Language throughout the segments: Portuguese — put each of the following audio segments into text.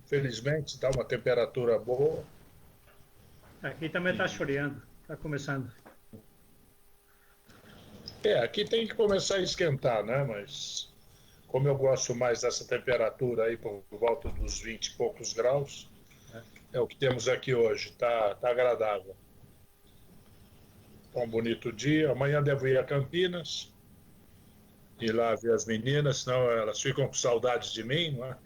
felizmente, está uma temperatura boa. Aqui também está esfriando, está começando. Aqui tem que começar a esquentar, né? Mas como eu gosto mais dessa temperatura aí, por volta dos 20 e poucos graus, é o que temos aqui hoje. Tá agradável. Tá um bonito dia. Amanhã devo ir a Campinas, ir lá ver as meninas, senão elas ficam com saudades de mim, não é?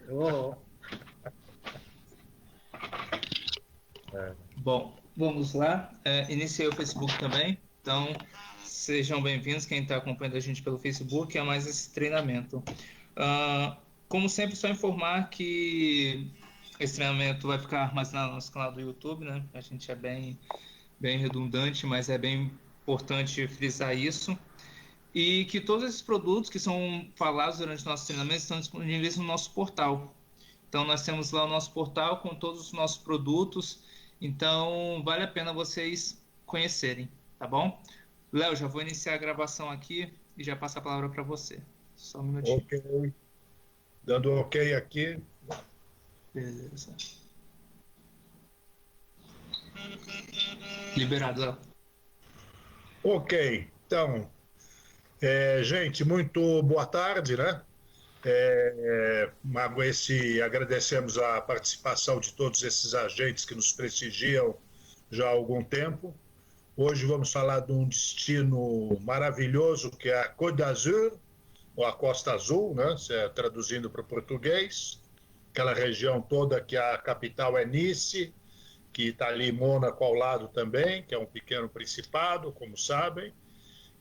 Bom, vamos lá. Iniciei o Facebook também, então sejam bem-vindos quem está acompanhando a gente pelo Facebook a mais esse treinamento. Como sempre, só informar que esse treinamento vai ficar armazenado no nosso canal do YouTube, né? A gente é bem redundante, mas é bem importante frisar isso. E que todos esses produtos que são falados durante o nosso treinamento estão disponíveis no nosso portal. Então, nós temos lá o nosso portal com todos os nossos produtos. Então, vale a pena vocês conhecerem, tá bom? Léo, já vou iniciar a gravação aqui e já passo a palavra para você. Só um minutinho. Ok. Dando ok aqui. Beleza. Liberado, Léo. Ok. Então, gente, muito boa tarde, né? Agradecemos a participação de todos esses agentes que nos prestigiam já há algum tempo. Hoje vamos falar de um destino maravilhoso que é a Côte d'Azur, ou a Costa Azul, né? Traduzindo para o português, aquela região toda que a capital é Nice, que está ali Mônaco ao lado também, que é um pequeno principado, como sabem,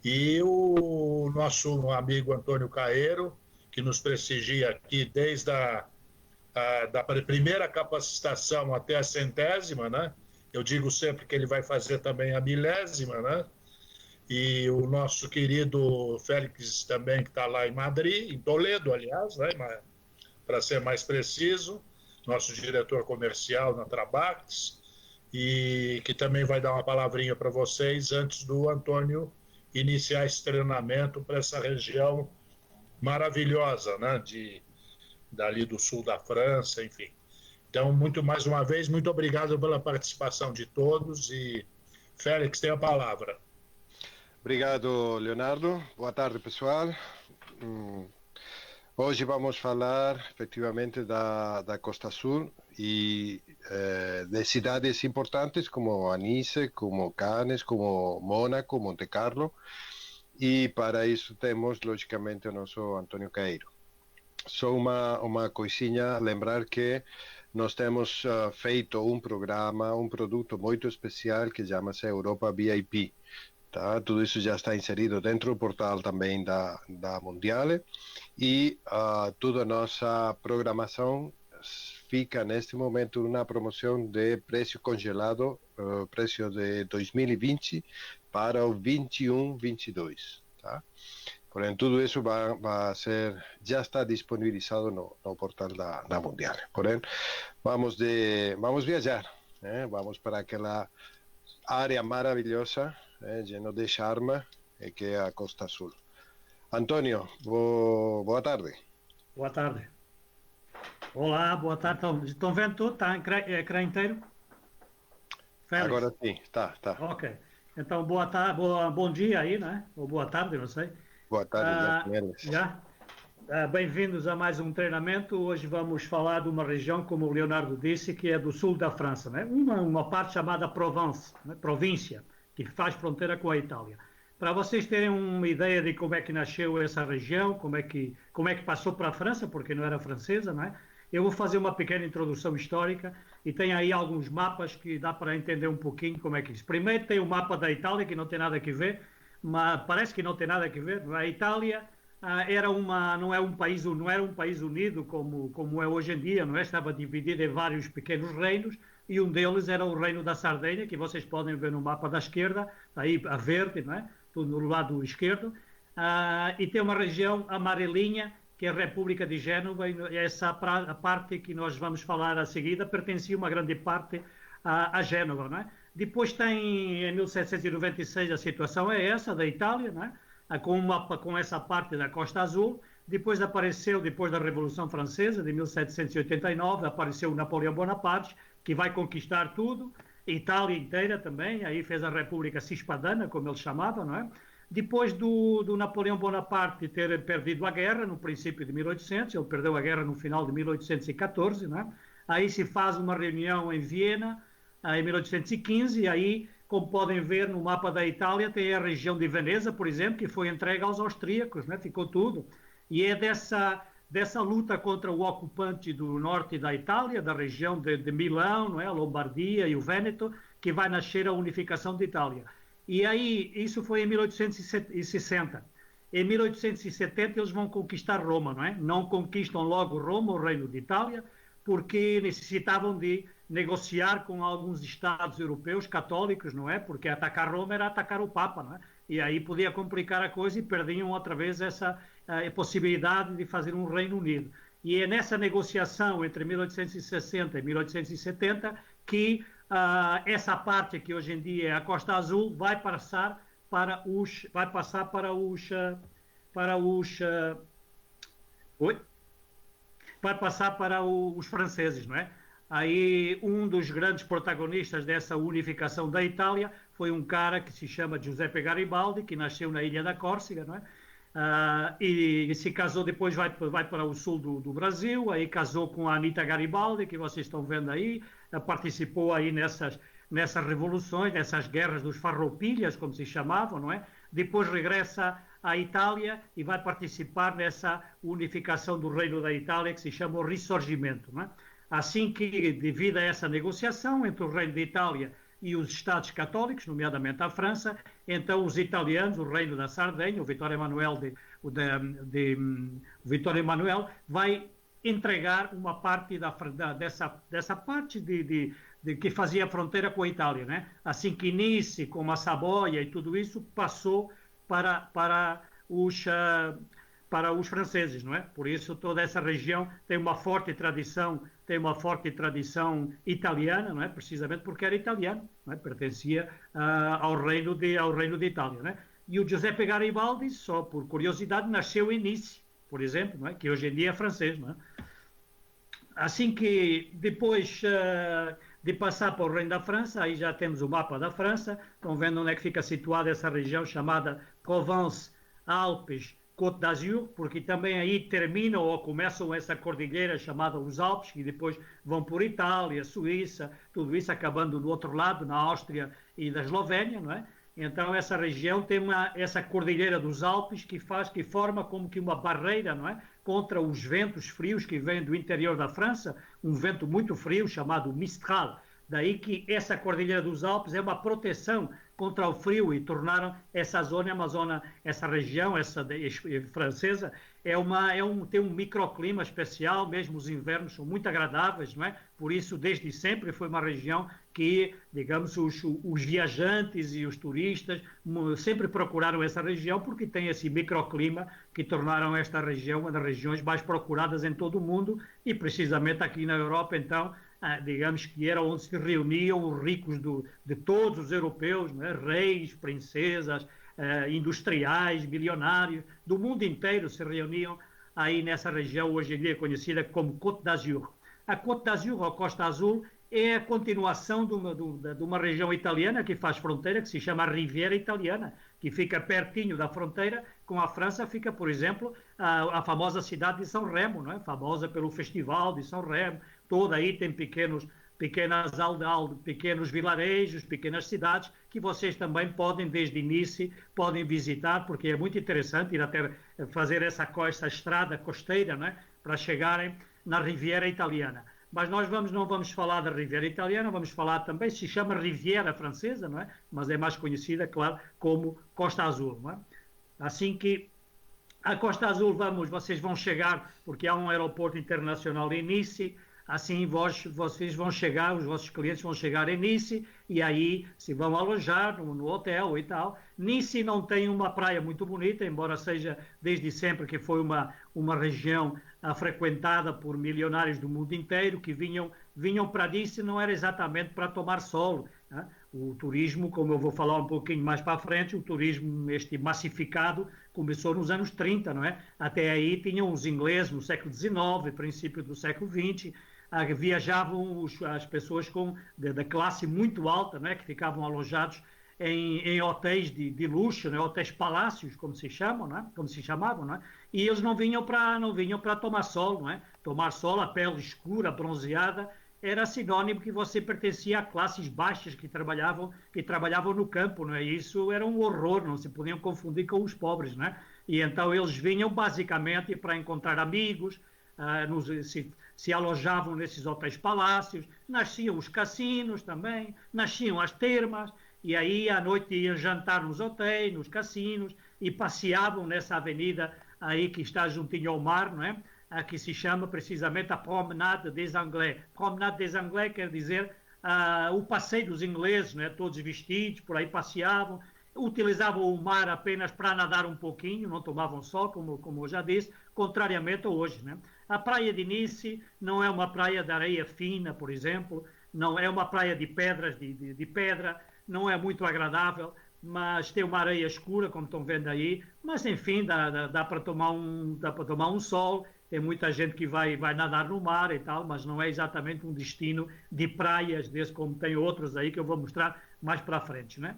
e o nosso amigo Antônio Caeiro, que nos prestigia aqui desde da primeira capacitação até a 100ª, né? Eu digo sempre que ele vai fazer também a 1000ª, né? E o nosso querido Félix também, que está lá em Madrid, em Toledo, aliás, né? Para ser mais preciso, nosso diretor comercial na Trabax, e que também vai dar uma palavrinha para vocês antes do Antônio iniciar esse treinamento para essa região maravilhosa, né? Dali do sul da França, enfim. Então, mais uma vez, muito obrigado pela participação de todos e Félix tem a palavra. Obrigado, Leonardo. Boa tarde, pessoal. Hoje vamos falar efetivamente da Costa Sul e de cidades importantes como Nice, como Cannes, como Mônaco, Monte Carlo. E para isso temos, logicamente, o nosso Antônio Caeiro. Só uma coisinha, lembrar que nós temos feito um programa, um produto muito especial que chama-se Europa VIP. Tá? Tudo isso já está inserido dentro do portal também da Mondiale e toda a nossa programação fica neste momento numa promoção de preço congelado, preço de 2020 para o 21-22. Tá? Porém, tudo isso já está disponibilizado no portal da Mondiale. Porém, vamos viajar, né? Vamos para aquela área maravilhosa, lleno de charme, que é a Costa Sul. Antônio, boa tarde. Boa tarde. Olá, boa tarde. Estão vendo tudo? Está ecrã inteiro? Félix? Agora sim, tá. Ok. Então, boa tarde, bom dia aí, né? Ou boa tarde, não sei. Boa tarde, já. Bem-vindos a mais um treinamento. Hoje vamos falar de uma região, como o Leonardo disse, que é do sul da França, né? Uma parte chamada Provence, né? Província, que faz fronteira com a Itália. Para vocês terem uma ideia de como é que nasceu essa região, como é que passou para a França, porque não era francesa, né? Eu vou fazer uma pequena introdução histórica e tem aí alguns mapas que dá para entender um pouquinho como é que é isso. Primeiro tem o mapa da Itália, que não tem nada a ver, mas parece que não tem nada a ver. A Itália não era um país unido como é hoje em dia, não é? Estava dividido em vários pequenos reinos e um deles era o reino da Sardenha, que vocês podem ver no mapa da esquerda, aí a verde, não é? Tudo no lado esquerdo, e tem uma região amarelinha, que é a República de Génova, e essa a parte que nós vamos falar a seguida pertencia uma grande parte a Génova, não é? Depois tem, em 1796, a situação é essa, da Itália, não é? Com essa parte da Costa Azul, Depois apareceu, depois da Revolução Francesa, de 1789, apareceu Napoleão Bonaparte, que vai conquistar tudo, Itália inteira também, aí fez a República Cispadana, como ele chamava, não é? Depois do Napoleão Bonaparte ter perdido a guerra, no princípio de 1800, ele perdeu a guerra no final de 1814, não é? Aí se faz uma reunião em Viena, em 1815, e aí, como podem ver no mapa da Itália, tem a região de Veneza, por exemplo, que foi entregue aos austríacos, né? Ficou tudo. E é dessa luta contra o ocupante do norte da Itália, da região de Milão, não é? A Lombardia e o Vêneto, que vai nascer a unificação de Itália. E aí, isso foi em 1860. Em 1870, eles vão conquistar Roma, não é? Não conquistam logo Roma, o Reino de Itália, porque necessitavam de negociar com alguns estados europeus católicos, não é? Porque atacar Roma era atacar o Papa, não é? E aí podia complicar a coisa e perdiam outra vez essa possibilidade de fazer um Reino Unido. E é nessa negociação entre 1860 e 1870 que essa parte que hoje em dia é a Costa Azul vai passar para os franceses, não é? Aí um dos grandes protagonistas dessa unificação da Itália foi um cara que se chama Giuseppe Garibaldi, que nasceu na ilha da Córcega, não é? E se casou, depois vai para o sul do Brasil, aí casou com a Anita Garibaldi, que vocês estão vendo aí, participou aí nessas revoluções, nessas guerras dos farroupilhas, como se chamavam, não é? Depois regressa à Itália e vai participar nessa unificação do reino da Itália, que se chama o Risorgimento, não é? Assim que, devido a essa negociação entre o reino da Itália e os Estados católicos, nomeadamente a França, então os italianos, o reino da Sardenha, o Vittorio Emanuele vai entregar uma parte dessa parte de que fazia fronteira com a Itália, né? Assim que Nice, como a Saboia e tudo isso, passou para os franceses, não é? Por isso toda essa região tem uma forte tradição italiana, não é? Precisamente porque era italiano, não é? Pertencia ao reino de Itália, não é? E o Giuseppe Garibaldi, só por curiosidade, nasceu em Nice, por exemplo, não é? Que hoje em dia é francês, não é? Assim que depois de passar para o reino da França, aí já temos o mapa da França, estão vendo onde é que fica situada essa região chamada Provence, Alpes, Côte d'Azur, porque também aí terminam ou começam essa cordilheira chamada os Alpes, que depois vão por Itália, Suíça, tudo isso acabando do outro lado, na Áustria e da Eslovénia, não é? Então essa região tem essa cordilheira dos Alpes que forma como que uma barreira, não é? Contra os ventos frios que vêm do interior da França, um vento muito frio chamado Mistral. Daí que essa cordilheira dos Alpes é uma proteção contra o frio e tornaram essa zona, essa região, essa francesa, tem um microclima especial, mesmo os invernos são muito agradáveis, não é? Por isso, desde sempre, foi uma região que, digamos, os viajantes e os turistas sempre procuraram essa região porque tem esse microclima que tornaram esta região uma das regiões mais procuradas em todo o mundo e, precisamente, aqui na Europa, então, digamos que era onde se reuniam os ricos de todos os europeus, né? Reis, princesas, industriais, bilionários, do mundo inteiro se reuniam aí nessa região, hoje em dia conhecida como Côte d'Azur. A Côte d'Azur, ou Costa Azul, é a continuação de uma região italiana que faz fronteira, que se chama Riviera Italiana, que fica pertinho da fronteira com a França, fica, por exemplo, a famosa cidade de São Remo, não é? Famosa pelo Festival de São Remo. Toda aí tem pequenos vilarejos, pequenas cidades, que vocês também podem, desde Nice, podem visitar, porque é muito interessante ir até fazer essa estrada costeira, né, para chegarem na Riviera Italiana. Mas nós não vamos falar da Riviera Italiana, vamos falar também, se chama Riviera Francesa, não é? Mas é mais conhecida, claro, como Costa Azul, não é? Assim que a Costa Azul, vocês vão chegar, porque há um aeroporto internacional em Nice. Assim vocês vão chegar, os vossos clientes vão chegar em Nice e aí se vão alojar no hotel e tal. Nice não tem uma praia muito bonita, embora seja desde sempre que foi uma região frequentada por milionários do mundo inteiro que vinham para Nice, não era exatamente para tomar sol, né? O turismo, como eu vou falar um pouquinho mais para frente, o turismo este massificado começou nos anos 30, não é? Até aí tinham os ingleses no século XIX, princípio do século XX, viajavam as pessoas da classe muito alta, não é? Que ficavam alojados em hotéis de luxo, né? Hotéis palácios, como se chamam, não é? Como se chamavam, não é? E eles não vinham para tomar sol, não é? Tomar sol, a pele escura, bronzeada, era sinônimo que você pertencia a classes baixas que trabalhavam no campo, não é? Isso era um horror, não se podiam confundir com os pobres, não é? E então eles vinham basicamente para encontrar amigos, se alojavam nesses hotéis palácios, nasciam os cassinos também, nasciam as termas, e aí à noite iam jantar nos hotéis, nos cassinos, e passeavam nessa avenida aí que está juntinho ao mar, não é? Que se chama precisamente a Promenade des Anglais. Promenade des Anglais quer dizer o passeio dos ingleses, né? Todos vestidos, por aí passeavam, utilizavam o mar apenas para nadar um pouquinho, não tomavam sol, como eu já disse, contrariamente a hoje, né? A praia de Nice não é uma praia de areia fina, por exemplo, não é uma praia de pedras, de pedra, não é muito agradável, mas tem uma areia escura, como estão vendo aí, mas enfim, dá para tomar um sol. Tem muita gente que vai nadar no mar e tal, mas não é exatamente um destino de praias, desse como tem outros aí que eu vou mostrar mais para frente, né?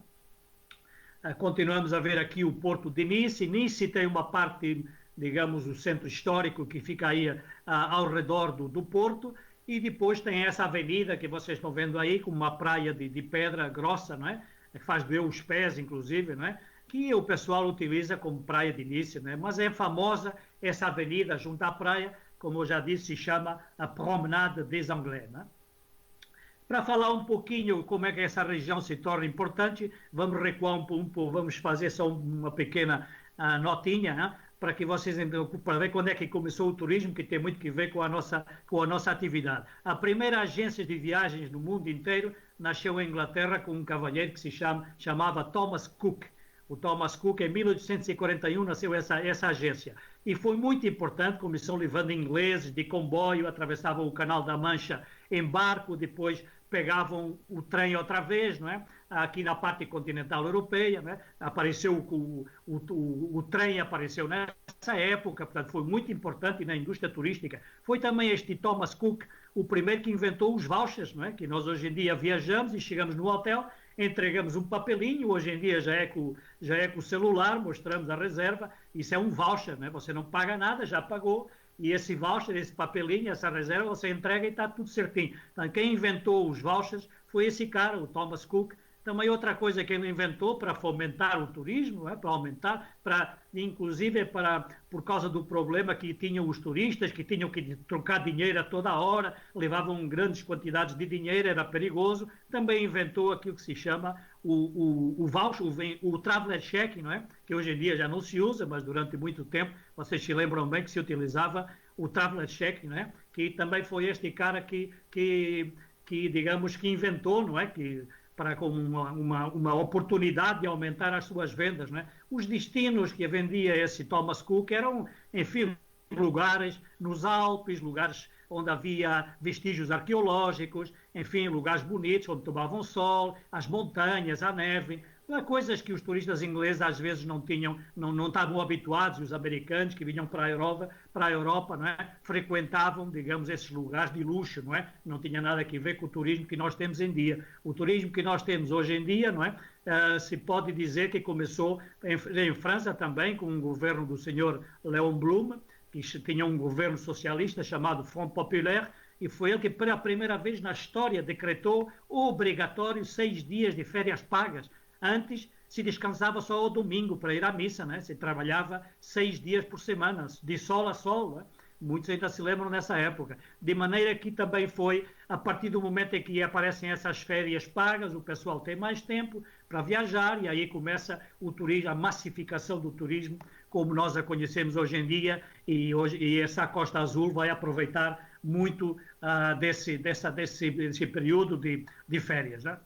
Continuamos a ver aqui o Porto de Nice. Nice tem uma parte, digamos, o centro histórico que fica aí ao redor do Porto, e depois tem essa avenida que vocês estão vendo aí, com uma praia de pedra grossa, não é? Que faz doer os pés, inclusive, não é? Que o pessoal utiliza como praia de Nice, né? Mas é famosa essa avenida junto à praia, como eu já disse, se chama a Promenade des Anglais, né? Para falar um pouquinho como é que essa região se torna importante, vamos recuar um pouco, vamos fazer só uma pequena notinha, né? Para que vocês para ver quando é que começou o turismo, que tem muito que ver com a nossa atividade. A primeira agência de viagens no mundo inteiro nasceu em Inglaterra com um cavalheiro que se chamava Thomas Cook. O Thomas Cook, em 1841, nasceu essa agência. E foi muito importante, começou levando ingleses de comboio, atravessavam o Canal da Mancha em barco, depois pegavam o trem outra vez, não é? Aqui na parte continental europeia, né? Apareceu o trem apareceu nessa época, portanto foi muito importante na indústria turística. Foi também este Thomas Cook o primeiro que inventou os vouchers, não é? Que nós hoje em dia viajamos e chegamos no hotel, entregamos um papelinho, hoje em dia já é com o celular, mostramos a reserva, isso é um voucher, né? Você não paga nada, já pagou, e esse voucher, esse papelinho, essa reserva, você entrega e está tudo certinho. Então, quem inventou os vouchers foi esse cara, o Thomas Cook. Também outra coisa que ele inventou para fomentar o turismo, para aumentar, inclusive por causa do problema que tinham os turistas, que tinham que trocar dinheiro a toda hora, levavam grandes quantidades de dinheiro, era perigoso. Também inventou aquilo que se chama o voucher, o traveler check, não é? Que hoje em dia já não se usa, mas durante muito tempo, vocês se lembram bem que se utilizava o traveler check, não é? Que também foi este cara que digamos, que inventou, não é? Para como uma oportunidade de aumentar as suas vendas, né? Os destinos que vendia esse Thomas Cook eram, enfim, lugares nos Alpes, lugares onde havia vestígios arqueológicos, enfim, lugares bonitos, onde tomavam sol, as montanhas, a neve, coisas que os turistas ingleses às vezes não estavam habituados, os americanos que vinham para a Europa, não é? Frequentavam, digamos, esses lugares de luxo, não é? Não tinha nada a ver com o turismo que nós temos em dia. O turismo que nós temos hoje em dia, não é? Se pode dizer que começou em França também, com o governo do senhor Léon Blum, que tinha um governo socialista chamado Front Populaire, e foi ele que pela primeira vez na história decretou obrigatório 6 dias de férias pagas. Antes se descansava só ao domingo para ir à missa, né? Se trabalhava 6 dias por semana, de sol a sol, né? Muitos ainda se lembram nessa época. De maneira que também foi, a partir do momento em que aparecem essas férias pagas, o pessoal tem mais tempo para viajar e aí começa o turismo, a massificação do turismo, como nós a conhecemos hoje em dia, e essa Costa Azul vai aproveitar muito desse período de férias, né?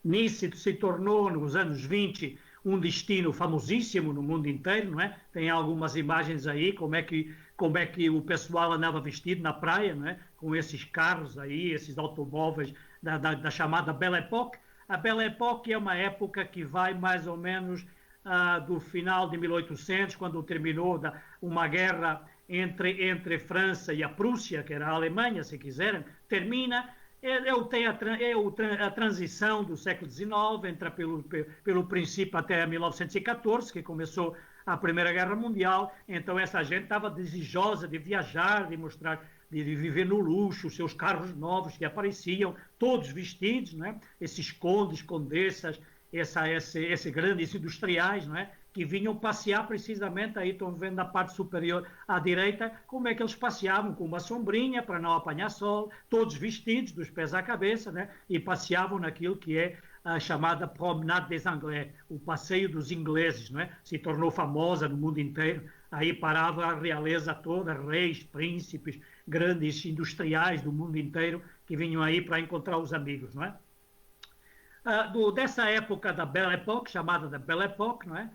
Nice se tornou, nos anos 20, um destino famosíssimo no mundo inteiro, não é? Tem algumas imagens aí, como é que o pessoal andava vestido na praia, não é? Com esses carros aí, esses automóveis da chamada Belle Époque. A Belle Époque é uma época que vai mais ou menos do final de 1800, quando terminou uma guerra entre França e a Prússia, que era a Alemanha, se quiserem, termina. A transição do século XIX, entra pelo princípio até 1914, que começou a Primeira Guerra Mundial. Então essa gente estava desejosa de viajar, de mostrar, de viver no luxo, os seus carros novos que apareciam, todos vestidos, né? Esses condes, condessas, esses grandes industriais, né? Que vinham passear precisamente, aí estão vendo na parte superior à direita, como é que eles passeavam com uma sombrinha para não apanhar sol, todos vestidos dos pés à cabeça, né? E passeavam naquilo que é a chamada Promenade des Anglais, o passeio dos ingleses, não é? Se tornou famosa no mundo inteiro. Aí parava a realeza toda, reis, príncipes, grandes industriais do mundo inteiro que vinham aí para encontrar os amigos, não é? Dessa época da Belle Époque, chamada da Belle Époque, não é?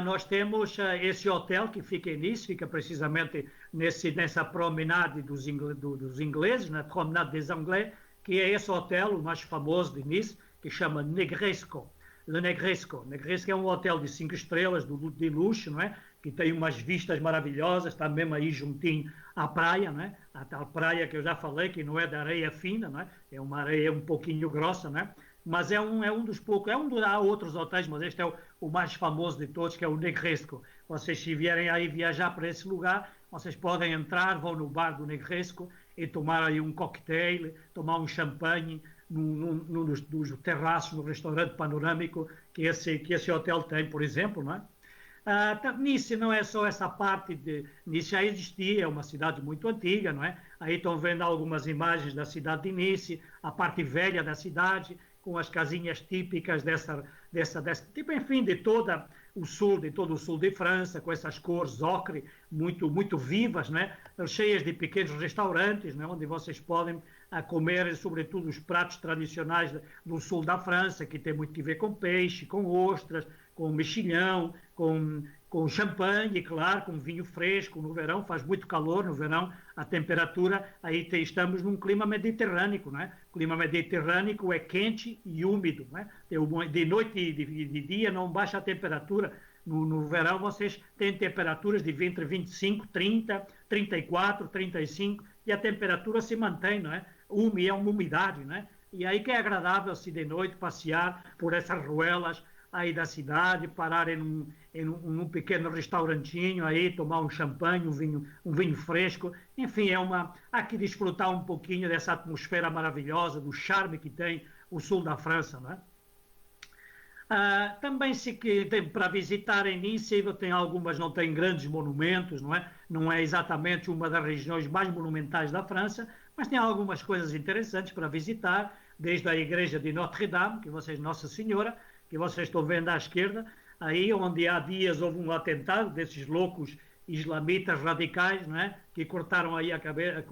Nós temos esse hotel que fica em Nice, fica precisamente nessa promenade dos ingleses, na Promenade des Anglais, que é esse hotel, o mais famoso de Nice, que chama Negresco. Le Negresco. Negresco é um hotel de 5 estrelas, de luxo, não é? Que tem umas vistas maravilhosas, está mesmo aí juntinho à praia, não é? A tal praia que eu já falei, que não é de areia fina, não é? É uma areia um pouquinho grossa, não é? Mas é um dos poucos, há outros hotéis, mas este é o mais famoso de todos, que é o Negresco. Vocês, se vierem aí viajar para esse lugar, vocês podem entrar, vão no bar do Negresco e tomar aí um cocktail, tomar um champanhe num dos terraços, no restaurante panorâmico que esse hotel tem, por exemplo, não é? Nice não é só essa parte de... Nice já existia, é uma cidade muito antiga, não é? Aí estão vendo algumas imagens da cidade de Nice, a parte velha da cidade, com as casinhas típicas dessa tipo, enfim, de todo o sul de França, com essas cores ocre muito, muito vivas, né? Cheias de pequenos restaurantes, né? Onde vocês podem comer, sobretudo, os pratos tradicionais do sul da França, que tem muito a ver com peixe, com ostras, com mexilhão, com champanhe, claro, com vinho fresco. No verão faz muito calor, no verão a temperatura, aí estamos num clima mediterrâneo, né? O clima mediterrâneo é quente e úmido, né? De noite e de dia não baixa a temperatura. No verão vocês têm temperaturas de entre 25, 30, 34, 35 e a temperatura se mantém, não é? É uma umidade, né? E aí que é agradável se de noite passear por essas ruelas aí da cidade, parar em um pequeno restaurantinho aí, tomar um champanhe, um vinho fresco, enfim, há que desfrutar um pouquinho dessa atmosfera maravilhosa, do charme que tem o sul da França, não é? Também para visitar em Nice, não tem grandes monumentos, não é? Não é exatamente uma das regiões mais monumentais da França, mas tem algumas coisas interessantes para visitar, desde a igreja de Notre-Dame, Nossa Senhora, que vocês estão vendo à esquerda, aí onde há dias houve um atentado desses loucos islamitas radicais, não é? Que cortaram aí a cabeça,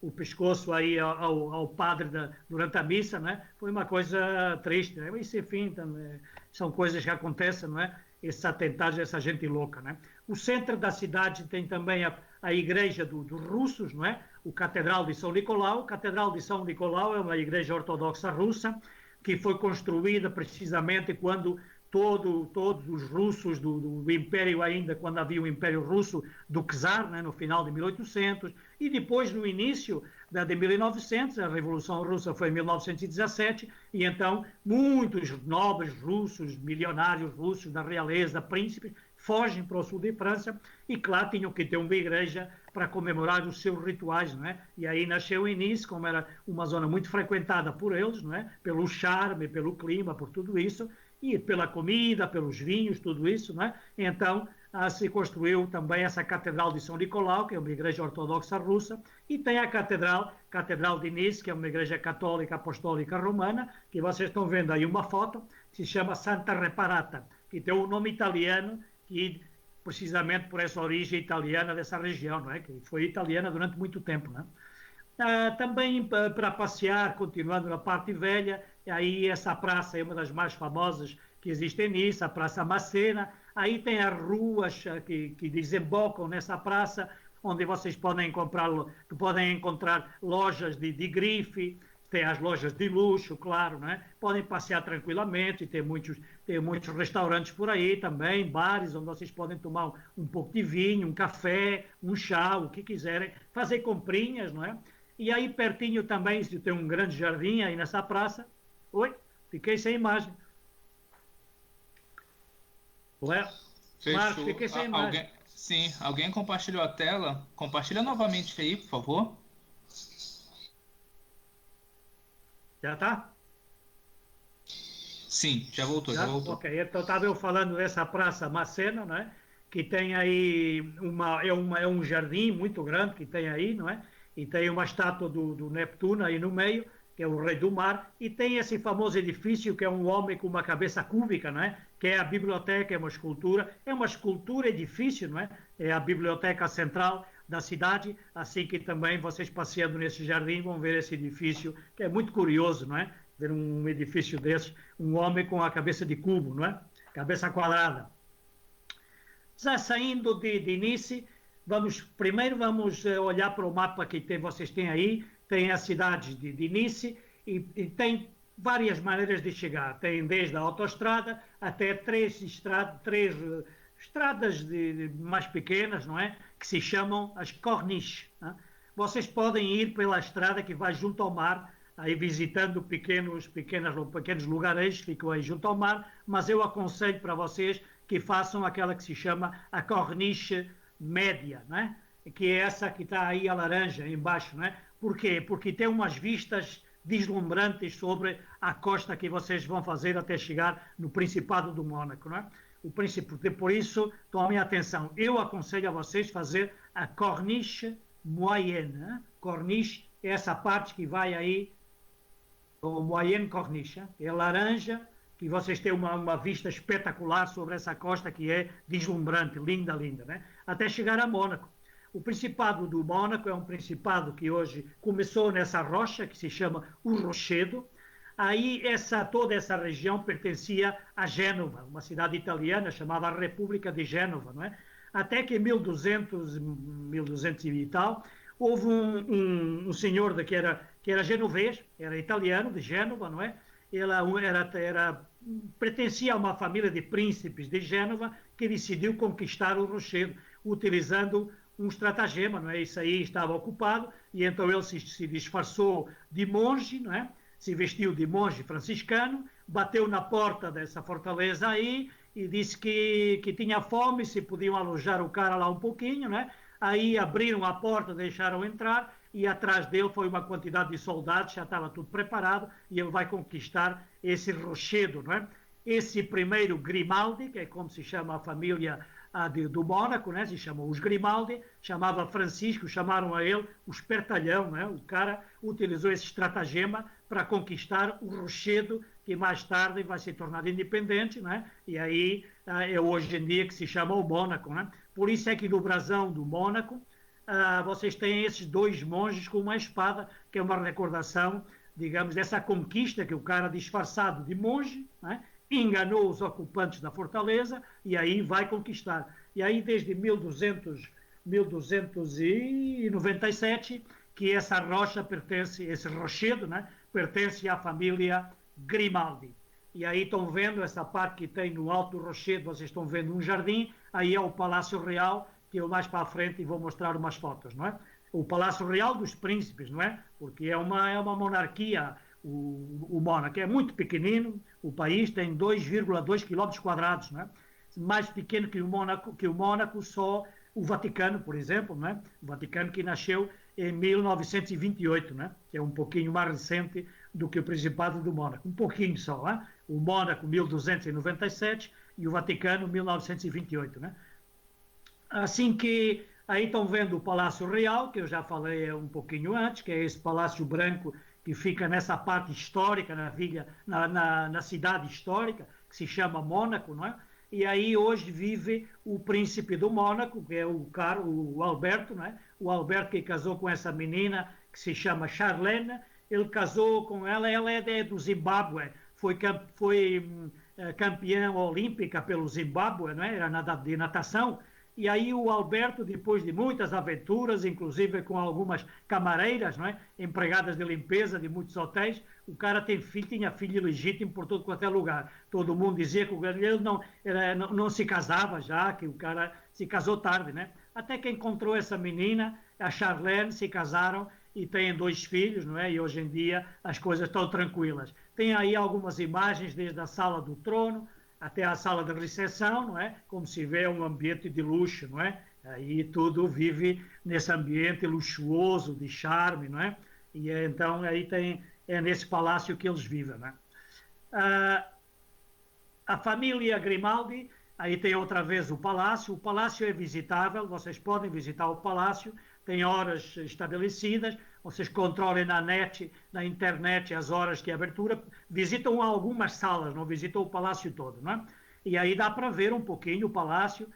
o pescoço aí ao padre durante a missa, não é? Foi uma coisa triste, né? Isso, enfim, também, são coisas que acontecem, não é? Esses atentados, essa gente louca, né? O centro da cidade tem também a igreja dos russos, não é? O Catedral de São Nicolau. A Catedral de São Nicolau é uma igreja ortodoxa russa que foi construída precisamente quando todos os russos do Império ainda, quando havia o Império Russo do Czar, né, no final de 1800, e depois no início de 1900, a Revolução Russa foi em 1917, e então muitos nobres russos, milionários russos da realeza, príncipes, fogem para o sul de França e, claro, tinham que ter uma igreja para comemorar os seus rituais, não é? E aí nasceu em Nice, como era uma zona muito frequentada por eles, não é? Pelo charme, pelo clima, por tudo isso, e pela comida, pelos vinhos, tudo isso, não é? Então, se construiu também essa Catedral de São Nicolau, que é uma igreja ortodoxa russa, e tem a Catedral de Nice, que é uma igreja católica apostólica romana, que vocês estão vendo aí uma foto, que se chama Santa Reparata, que tem um nome italiano, que precisamente por essa origem italiana dessa região, não é? Que foi italiana durante muito tempo, não é? Também para passear, continuando na parte velha, aí essa praça é uma das mais famosas que existe em Nice, a Praça Macena. Aí tem as ruas que desembocam nessa praça, onde vocês podem encontrar lojas de grife, tem as lojas de luxo, claro, né? Podem passear tranquilamente, tem muitos restaurantes por aí também, bares onde vocês podem tomar um pouco de vinho, um café, um chá, o que quiserem, fazer comprinhas, não é? E aí pertinho também tem um grande jardim aí nessa praça. Oi, fiquei sem imagem. Ué, Marcos, fiquei sem imagem. Sim, alguém compartilhou a tela? Compartilha novamente aí, por favor. Já tá? Sim, já voltou. Ok, então estava eu falando dessa Praça Macena, não é? Que tem aí é um jardim muito grande que tem aí, não é? E tem uma estátua do Neptuno aí no meio, que é o rei do mar, e tem esse famoso edifício que é um homem com uma cabeça cúbica, não é? Que é a biblioteca, é uma escultura edifício, não é? É a biblioteca central da cidade, assim que também vocês passeando nesse jardim vão ver esse edifício, que é muito curioso, não é? Ver um edifício desse, um homem com a cabeça de cubo, não é? Cabeça quadrada. Já saindo de Nice, primeiro vamos olhar para o mapa que vocês têm aí, tem a cidade de Nice e tem várias maneiras de chegar, tem desde a autoestrada até três estradas mais pequenas, não é? Que se chamam as corniches. Né? Vocês podem ir pela estrada que vai junto ao mar, aí visitando pequenos lugares que ficam aí junto ao mar, mas eu aconselho para vocês que façam aquela que se chama a corniche média, né? Que é essa que está aí a laranja embaixo, né? Por quê? Porque tem umas vistas deslumbrantes sobre a costa que vocês vão fazer até chegar no Principado do Mônaco, né? Por isso, tomem atenção. Eu aconselho a vocês fazer a corniche moyenne. Né? Corniche é essa parte que vai aí, o moyenne corniche, é laranja, que vocês têm uma vista espetacular sobre essa costa que é deslumbrante, linda, linda, né? Até chegar a Mônaco. O Principado do Mônaco é um principado que hoje começou nessa rocha, que se chama o Rochedo. Aí toda essa região pertencia a Gênova, uma cidade italiana chamada República de Gênova, não é? Até que em 1200 e tal, houve um senhor que era genovês, era italiano, de Gênova, não é? Pertencia a uma família de príncipes de Gênova que decidiu conquistar o Rochedo, utilizando um estratagema, não é? Isso aí estava ocupado, e então ele se disfarçou de monge, não é? Se vestiu de monge franciscano, bateu na porta dessa fortaleza aí e disse que tinha fome, se podiam alojar o cara lá um pouquinho, né? Aí abriram a porta, deixaram entrar e atrás dele foi uma quantidade de soldados, já estava tudo preparado e ele vai conquistar esse Rochedo, não é? Esse primeiro Grimaldi, que é como se chama a família do Mônaco, né? Se chamam os Grimaldi, chamava Francisco, chamaram a ele o espertalhão, né? O cara utilizou esse estratagema para conquistar o Rochedo, que mais tarde vai se tornar independente, né? E aí é hoje em dia que se chama o Mônaco, né? Por isso é que no brasão do Mônaco vocês têm esses dois monges com uma espada, que é uma recordação, digamos, dessa conquista que o cara disfarçado de monge, né? Enganou os ocupantes da fortaleza e aí vai conquistar. E aí desde 1297 que essa rocha pertence, esse rochedo, né, pertence à família Grimaldi. E aí estão vendo essa parte que tem no alto do rochedo, vocês estão vendo um jardim, aí é o Palácio Real, que eu mais para a frente vou mostrar umas fotos, não é? O Palácio Real dos Príncipes, não é? Porque é uma monarquia. O Mônaco é muito pequenino, o país tem 2,2 km², né? Mais pequeno que o Mônaco, só o Vaticano, por exemplo, né? O Vaticano que nasceu em 1928, né? Que é um pouquinho mais recente do que o Principado do Mônaco, um pouquinho só, né? O Mônaco 1297 e o Vaticano 1928, né? Assim que aí estão vendo o Palácio Real, que eu já falei um pouquinho antes, que é esse palácio branco que fica nessa parte histórica, na cidade histórica, que se chama Mônaco, não é? E aí hoje vive o príncipe do Mônaco, que é o Alberto, não é? O Alberto que casou com essa menina que se chama Charlene, ele casou com ela é do Zimbábue, foi campeã olímpica pelo Zimbábue, não é? Era de natação, E aí o Alberto, depois de muitas aventuras, inclusive com algumas camareiras, não é? Empregadas de limpeza de muitos hotéis, o cara tinha filho legítimo por todo quanto é lugar. Todo mundo dizia que ele não se casava já, que o cara se casou tarde, né? Até que encontrou essa menina, a Charlene, se casaram e têm 2 filhos, não é? E hoje em dia as coisas estão tranquilas. Tem aí algumas imagens desde a sala do trono até a sala de recepção, não é? Como se vê, um ambiente de luxo, não é? Aí tudo vive nesse ambiente luxuoso, de charme, não é? E então aí é nesse palácio que eles vivem, não é? A família Grimaldi, aí tem outra vez o palácio é visitável, vocês podem visitar o palácio, tem horas estabelecidas, vocês controlem na internet as horas de abertura, visitam algumas salas, não visitam o palácio todo, não é? E aí dá para ver um pouquinho o palácio,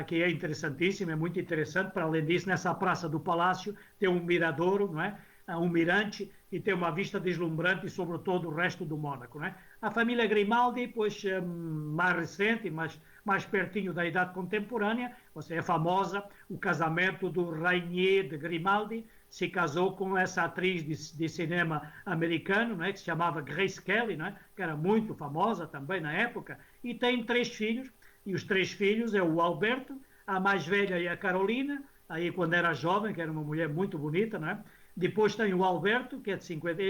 que é interessantíssimo, é muito interessante. Para além disso, nessa praça do palácio tem um miradouro, não é? Um mirante, e tem uma vista deslumbrante sobre todo o resto do Mônaco, não é? A família Grimaldi, pois, mais recente, mais pertinho da idade contemporânea, é famosa, o casamento do Rainier de Grimaldi, se casou com essa atriz de cinema americano, né, que se chamava Grace Kelly, né, que era muito famosa também na época, e tem 3 filhos, e os 3 filhos é o Alberto, a mais velha e a Carolina, aí quando era jovem, que era uma mulher muito bonita, né? Depois tem o Alberto, que é de 50,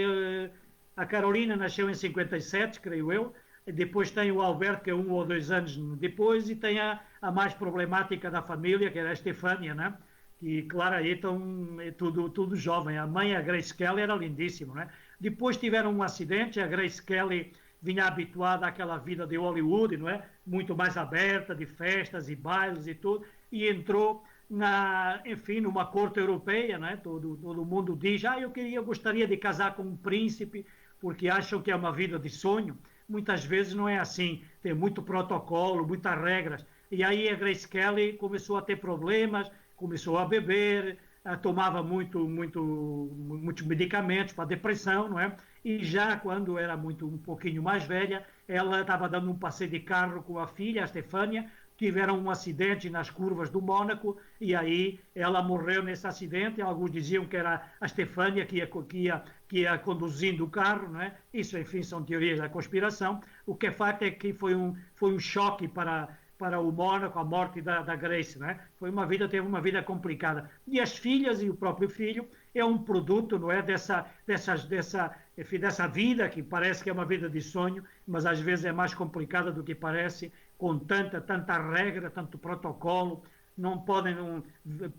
a Carolina nasceu em 57, creio eu, e depois tem o Alberto, que é 1 ou 2 anos depois, e tem a mais problemática da família, que era a Estefânia, né? Que, claro, aí estão tudo jovem. A mãe, a Grace Kelly, era lindíssima, né? Depois tiveram um acidente, a Grace Kelly vinha habituada àquela vida de Hollywood, não é? Muito mais aberta, de festas e bailes e tudo, e entrou enfim, numa corte europeia, né? Todo mundo diz, eu gostaria de casar com um príncipe, porque acham que é uma vida de sonho. Muitas vezes não é assim, tem muito protocolo, muitas regras. E aí a Grace Kelly começou a ter problemas, começou a beber, tomava muitos medicamentos para depressão, não é? E já quando era um pouquinho mais velha, ela estava dando um passeio de carro com a filha, a Stefânia, tiveram um acidente nas curvas do Mônaco, e aí ela morreu nesse acidente. Alguns diziam que era a Stefânia que ia conduzindo o carro, não é? Isso, enfim, são teorias da conspiração. O que é facto é que foi um choque para o Mônaco, a morte da Grace, né? Teve uma vida complicada. E as filhas e o próprio filho é um produto, não é, dessa vida que parece que é uma vida de sonho, mas às vezes é mais complicada do que parece, com tanta regra, tanto protocolo, não podem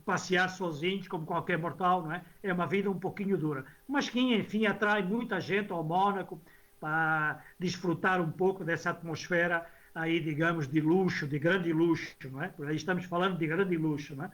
passear sozinhos como qualquer mortal, não é? É uma vida um pouquinho dura, mas que, enfim, atrai muita gente ao Mônaco para desfrutar um pouco dessa atmosfera aí, digamos, de luxo, de grande luxo, não é? Por aí estamos falando de grande luxo, não é?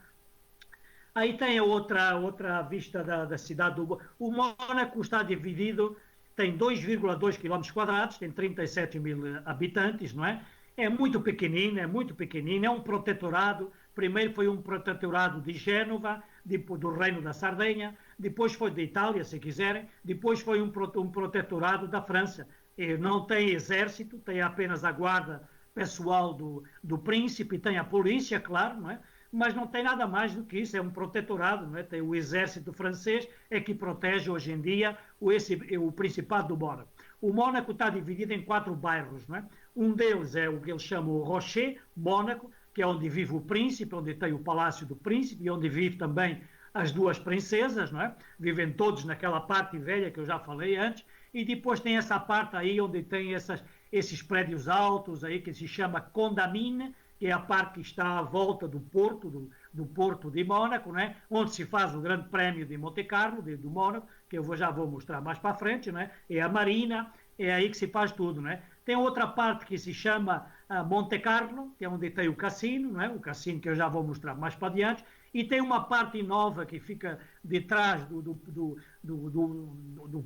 Aí tem a outra vista da cidade O Mônaco está dividido, tem 2,2 km², tem 37 mil habitantes, não é? É muito pequenino, é um protetorado. Primeiro foi um protetorado de Génova, do Reino da Sardenha, depois foi de Itália, se quiserem, depois foi um protetorado da França. E não tem exército, tem apenas a guarda pessoal do príncipe, tem a polícia, claro, não é? Mas não tem nada mais do que isso, é um protetorado, não é? Tem o exército francês, é que protege hoje em dia o Principado do Mônaco. O Mônaco está dividido em 4 bairros, não é? Um deles é o que eles chamam o Rocher, Mônaco, que é onde vive o príncipe, onde tem o Palácio do Príncipe e onde vive também as 2 princesas, não é? Vivem todos naquela parte velha que eu já falei antes, e depois tem essa parte aí onde tem esses prédios altos aí que se chama Condamine, que é a parte que está à volta do porto de Mônaco, né? Onde se faz o Grande Prémio de Monte Carlo, do Mônaco, que eu já vou mostrar mais para frente, né? É a Marina, é aí que se faz tudo, né? Tem outra parte que se chama Monte Carlo, que é onde tem o cassino, né? O cassino que eu já vou mostrar mais para adiante, e tem uma parte nova que fica detrás do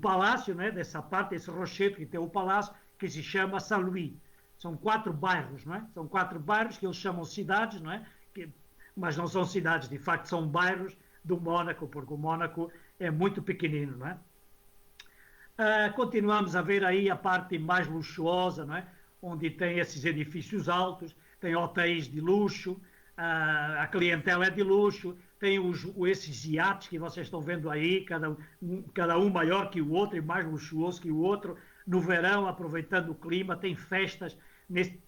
palácio, né? Dessa parte, esse rochedo que tem o palácio, que se chama Saint-Louis. São 4 bairros, não é? São 4 bairros que eles chamam cidades, não é? Mas não são cidades, de facto são bairros do Mônaco, porque o Mônaco é muito pequenino, não é? Continuamos a ver aí a parte mais luxuosa, não é? Onde tem esses edifícios altos, tem hotéis de luxo, a clientela é de luxo, tem esses iates que vocês estão vendo aí, cada um maior que o outro e mais luxuoso que o outro. No verão, aproveitando o clima, tem festas,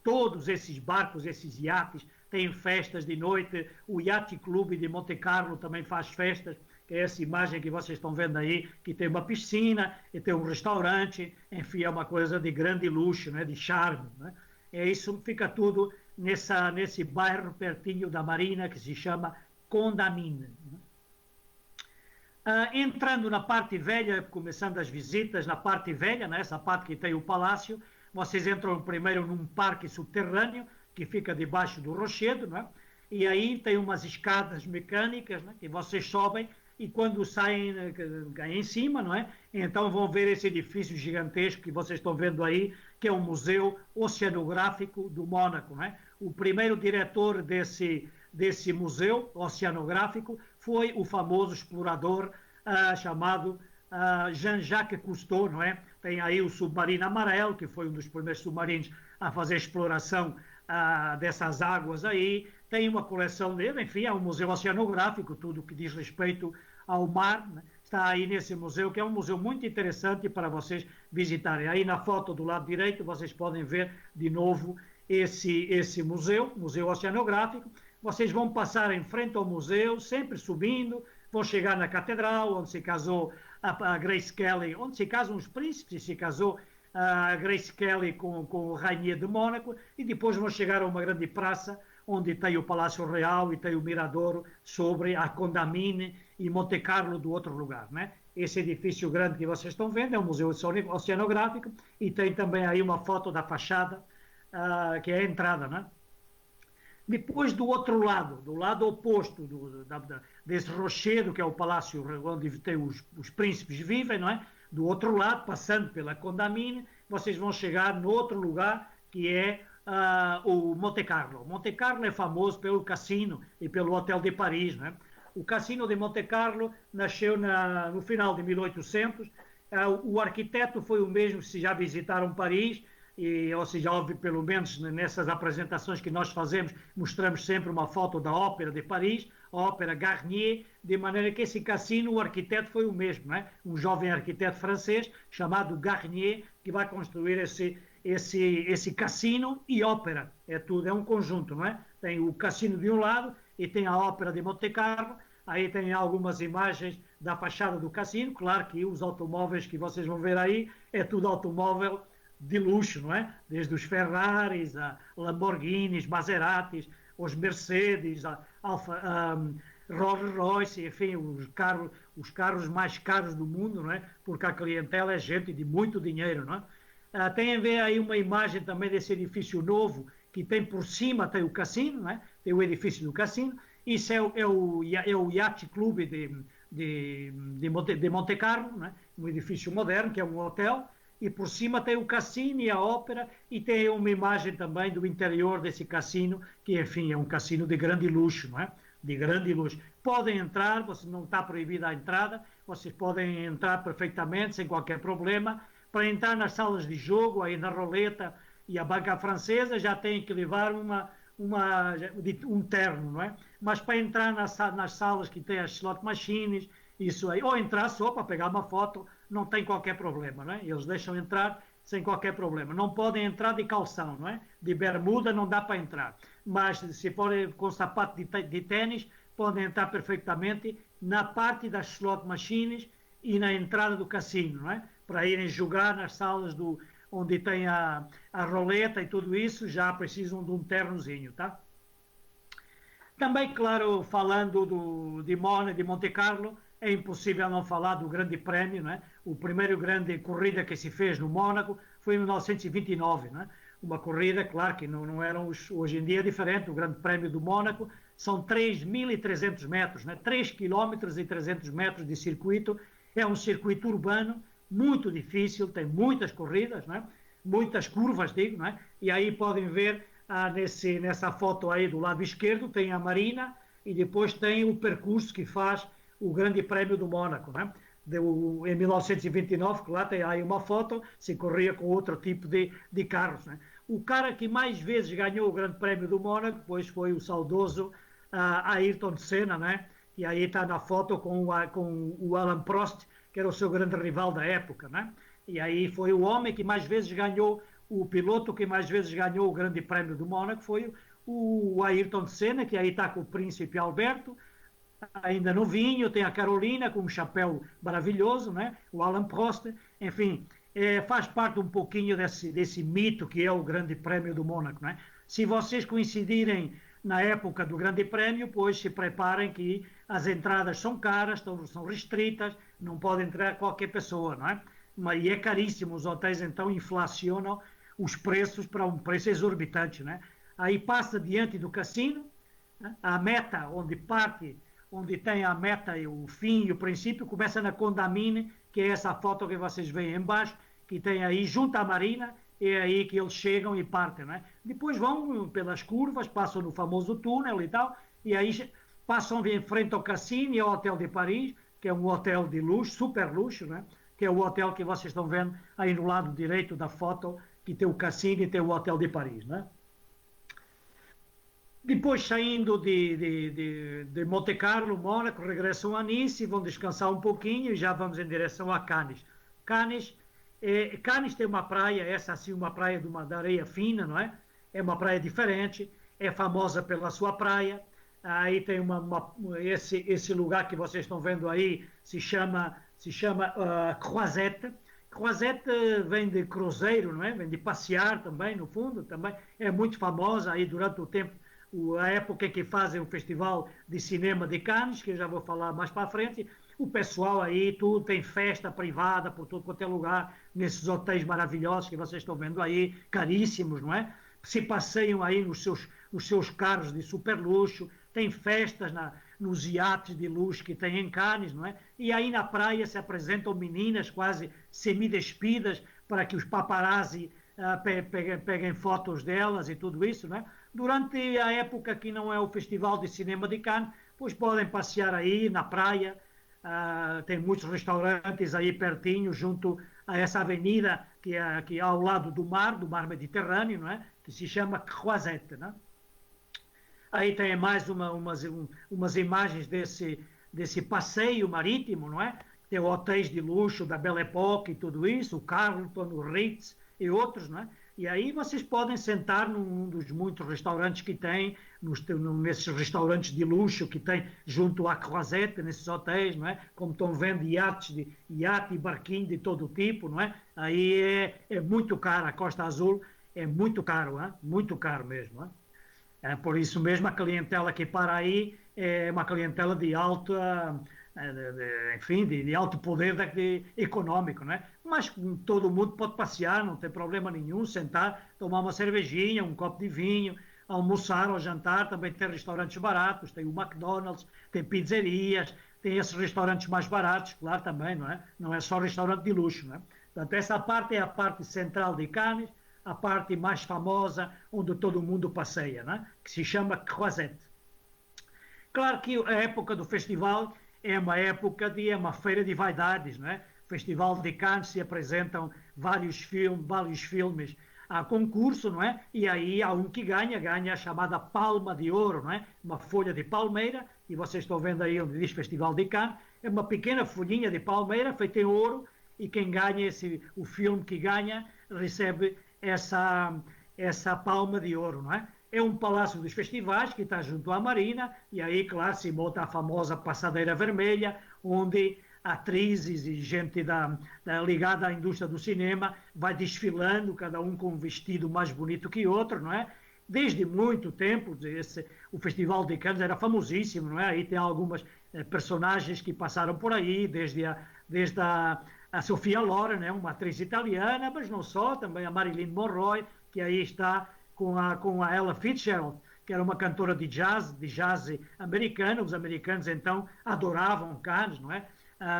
todos esses barcos, esses iates, tem festas de noite. O Yacht Club de Monte Carlo também faz festas, que é essa imagem que vocês estão vendo aí, que tem uma piscina e tem um restaurante, enfim, é uma coisa de grande luxo, né, de charme, né? Isso fica tudo nesse bairro pertinho da Marina, que se chama Condamine. Entrando na parte velha, começando as visitas na parte velha, nessa parte que tem o palácio, vocês entram primeiro num parque subterrâneo, que fica debaixo do rochedo, né? E aí tem umas escadas mecânicas, né, que vocês sobem, e quando saem em cima, não é? Então vão ver esse edifício gigantesco que vocês estão vendo aí, que é o Museu Oceanográfico do Mônaco, não é? O primeiro diretor desse museu oceanográfico foi o famoso explorador chamado Jean-Jacques Cousteau, não é? Tem aí o submarino amarelo, que foi um dos primeiros submarinos a fazer exploração dessas águas aí. Tem uma coleção dele, enfim, é um museu oceanográfico, tudo que diz respeito ao mar, né? Está aí nesse museu, que é um museu muito interessante para vocês visitarem. Aí na foto do lado direito vocês podem ver de novo esse museu oceanográfico. Vocês vão passar em frente ao museu, sempre subindo, vão chegar na catedral, onde se casou a Grace Kelly, onde se casam os príncipes, se casou a Grace Kelly com o Rainier de Mônaco, e depois vão chegar a uma grande praça, onde tem o Palácio Real e tem o Miradouro sobre a Condamine e Monte Carlo do outro lugar, né? Esse edifício grande que vocês estão vendo é um museu oceanográfico, e tem também aí uma foto da fachada, que é a entrada, né? Depois, do outro lado, do lado oposto desse rochedo, que é o palácio onde tem os príncipes vivem, não é? Do outro lado, passando pela Condamine, vocês vão chegar no outro lugar, que é o Monte Carlo. Monte Carlo é famoso pelo cassino e pelo Hotel de Paris, né? O cassino de Monte Carlo nasceu no final de 1800. O arquiteto foi o mesmo, se já visitaram Paris, ou seja, óbvio, pelo menos nessas apresentações que nós fazemos, mostramos sempre uma foto da Ópera de Paris, a Ópera Garnier, de maneira que esse cassino, o arquiteto foi o mesmo, não é? Um jovem arquiteto francês chamado Garnier, que vai construir esse cassino e ópera. É um conjunto, não é? Tem o cassino de um lado e tem a Ópera de Monte Carlo. Aí tem algumas imagens da fachada do cassino. Claro que os automóveis que vocês vão ver aí é tudo automóvel de luxo, não é? Desde os Ferraris, a Lamborghinis, Maseratis, os Mercedes, Rolls Royce, enfim, os carros mais caros do mundo, não é? Porque a clientela é gente de muito dinheiro, não é? Tem a ver aí uma imagem também desse edifício novo, que tem por cima, tem o cassino, não é? Tem o edifício do cassino. Isso é o Yacht Club de Monte Carlo, não é? Um edifício moderno, que é um hotel. E por cima tem o cassino e a ópera, e tem uma imagem também do interior desse cassino, que, enfim, é um cassino de grande luxo, não é? De grande luxo. Podem entrar, não está proibida a entrada, vocês podem entrar perfeitamente, sem qualquer problema. Para entrar nas salas de jogo, aí na roleta e a banca francesa, já têm que levar um terno, não é? Mas para entrar nas salas que tem as slot machines, isso aí, ou entrar só para pegar uma foto, não tem qualquer problema, não é? Eles deixam entrar sem qualquer problema. Não podem entrar de calção, não é? De bermuda não dá para entrar. Mas se forem com sapato de ténis, podem entrar perfeitamente na parte das slot machines e na entrada do cassino, não é? Para irem jogar nas salas onde tem a roleta e tudo isso, já precisam de um ternozinho, tá? Também, claro, falando de Monte Carlo, é impossível não falar do Grande Prémio, não é? O primeiro grande corrida que se fez no Mônaco foi em 1929, não é? Uma corrida, claro que não eram hoje em dia é diferente. O Grande Prémio do Mônaco são 3.300 metros, né? 3 km e 300 metros de circuito. É um circuito urbano muito difícil, tem muitas corridas, não é? Muitas curvas, digo, não é? E aí podem ver nessa foto aí do lado esquerdo tem a Marina e depois tem o percurso que faz o Grande Prémio do Mônaco, né? Em 1929, claro, tem aí uma foto, se corria com outro tipo de carros, né? O cara que mais vezes ganhou o Grande Prémio do Mônaco, pois foi o saudoso Ayrton Senna, né? E aí está na foto com o Alain Prost, que era o seu grande rival da época, né? E aí foi o homem que mais vezes ganhou, o piloto que mais vezes ganhou o Grande Prémio do Mónaco, foi o Ayrton Senna, que aí está com o Príncipe Alberto, ainda novinho, tem a Carolina com um chapéu maravilhoso, né? O Alain Prost, enfim, faz parte um pouquinho desse mito que é o Grande Prémio do Mónaco, né? Se vocês coincidirem na época do Grande Prémio, pois se preparem que as entradas são caras, são restritas, não pode entrar qualquer pessoa, não é? E é caríssimo, os hotéis então inflacionam os preços para um preço exorbitante, né? Aí passa diante do cassino, né? A meta, onde tem a meta e o fim e o princípio, começa na Condamine, que é essa foto que vocês veem embaixo, que tem aí junto à marina, é aí que eles chegam e partem, né? Depois vão pelas curvas, passam no famoso túnel e tal, e aí passam em frente ao cassino e ao Hotel de Paris, que é um hotel de luxo, super luxo, né? Que é o hotel que vocês estão vendo aí no lado direito da foto, que tem o cassino e tem o Hotel de Paris, né? Depois, saindo de Monte Carlo, Mônaco, regressam a Nice, vão descansar um pouquinho e já vamos em direção a Cannes. Cannes tem uma praia, essa assim, uma praia de areia fina, não é? É uma praia diferente, é famosa pela sua praia. Aí tem esse lugar que vocês estão vendo aí, se chama Croisette. Croisette vem de cruzeiro, não é? Vem de passear também, no fundo, também é muito famosa aí durante o tempo, a época em que fazem o Festival de Cinema de Cannes, que eu já vou falar mais para a frente. O pessoal aí, tudo tem festa privada por todo quanto é lugar, nesses hotéis maravilhosos que vocês estão vendo aí, caríssimos, não é? Se passeiam aí nos seus carros de super luxo, tem festas nos iates de luxo que tem em Cannes, não é? E aí na praia se apresentam meninas quase semi-despidas para que os paparazzi peguem fotos delas e tudo isso, não é? Durante a época que não é o Festival de Cinema de Cannes, pois podem passear aí na praia, tem muitos restaurantes aí pertinho, junto a essa avenida que é ao lado do mar Mediterrâneo, não é? Que se chama Croisette, não é? Aí tem mais umas imagens desse passeio marítimo, não é? Tem hotéis de luxo da Belle Époque e tudo isso, o Carlton, o Ritz e outros, não é? E aí vocês podem sentar num dos muitos restaurantes que tem, nesses restaurantes de luxo que tem junto à Croisette, nesses hotéis, não é? Como estão vendo, iate e barquinho de todo tipo, não é? Aí é muito caro, a Costa Azul é muito caro, hein? Muito caro mesmo, hein? Por isso mesmo a clientela que para aí é uma clientela de alta, enfim, de alto poder econômico, né? Mas todo mundo pode passear, não tem problema nenhum, sentar, tomar uma cervejinha, um copo de vinho, almoçar ou jantar. Também tem restaurantes baratos, tem o McDonald's, tem pizzerias, tem esses restaurantes mais baratos, claro, também, não é? Não é só restaurante de luxo, não é? Portanto, essa parte é a parte central de Cannes, a parte mais famosa, onde todo mundo passeia, né? Que se chama Croisette. Claro que a época do festival é uma feira de vaidades, né? Festival de Cannes se apresentam vários filmes a concurso, não é? E aí há um que ganha a chamada Palma de Ouro, não é? Uma folha de palmeira, e vocês estão vendo aí onde diz Festival de Cannes, é uma pequena folhinha de palmeira feita em ouro, e quem ganha o filme que ganha recebe essa palma de ouro, não é? É um palácio dos festivais que está junto à marina, e aí, claro, se monta a famosa Passadeira Vermelha, onde atrizes e gente ligada à indústria do cinema vai desfilando, cada um com um vestido mais bonito que outro, não é? Desde muito tempo, o Festival de Cannes era famosíssimo, não é? Aí tem algumas personagens que passaram por aí, desde a Sofia Loren, né? Uma atriz italiana, mas não só, também a Marilyn Monroe, que aí está com a Ella Fitzgerald, que era uma cantora de jazz americana. Os americanos então adoravam Cannes, não é?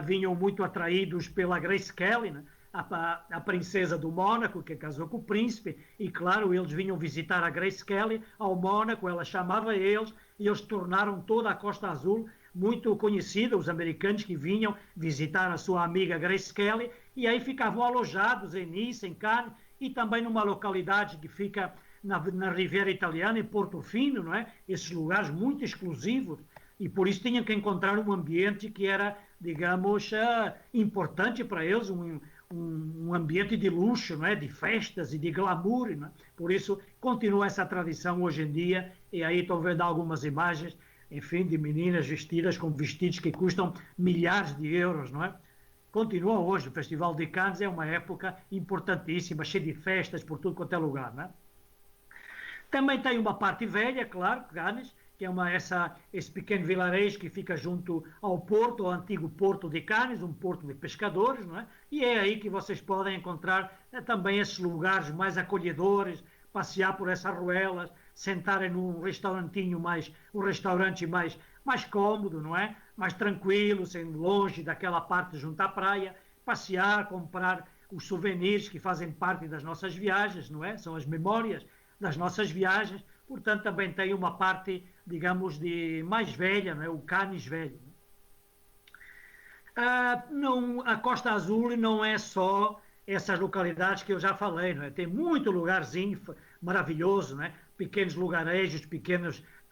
Vinham muito atraídos pela Grace Kelly, né? A princesa do Mônaco, que casou com o príncipe, e claro, eles vinham visitar a Grace Kelly ao Mônaco, ela chamava eles, e eles tornaram toda a Costa Azul muito conhecida, os americanos que vinham visitar a sua amiga Grace Kelly, e aí ficavam alojados em Nice, em Cannes, e também numa localidade que fica na Riviera Italiana, em Portofino, não é? Esses lugares muito exclusivos, e por isso tinham que encontrar um ambiente que era, digamos, importante para eles, um ambiente de luxo, não é? De festas e de glamour, não é? Por isso continua essa tradição hoje em dia, e aí estão vendo algumas imagens, enfim, de meninas vestidas com vestidos que custam milhares de euros, não é? Continua hoje, o Festival de Cannes é uma época importantíssima, cheia de festas por tudo quanto é lugar, não é? Também tem uma parte velha, claro, Cannes, que é esse pequeno vilarejo que fica junto ao porto, ao antigo porto de Cannes, um porto de pescadores, não é? E é aí que vocês podem encontrar também esses lugares mais acolhedores, passear por essas ruelas, sentarem num restaurantinho um restaurante mais cômodo, não é? Mais tranquilo, sem longe daquela parte junto à praia, passear, comprar os souvenirs que fazem parte das nossas viagens, não é? São as memórias das nossas viagens. Portanto, também tem uma parte, digamos, de mais velha, não é? O Cannes velho. A Costa Azul não é só essas localidades que eu já falei, não é? Tem muito lugarzinho maravilhoso, não é? Pequenos lugarejos,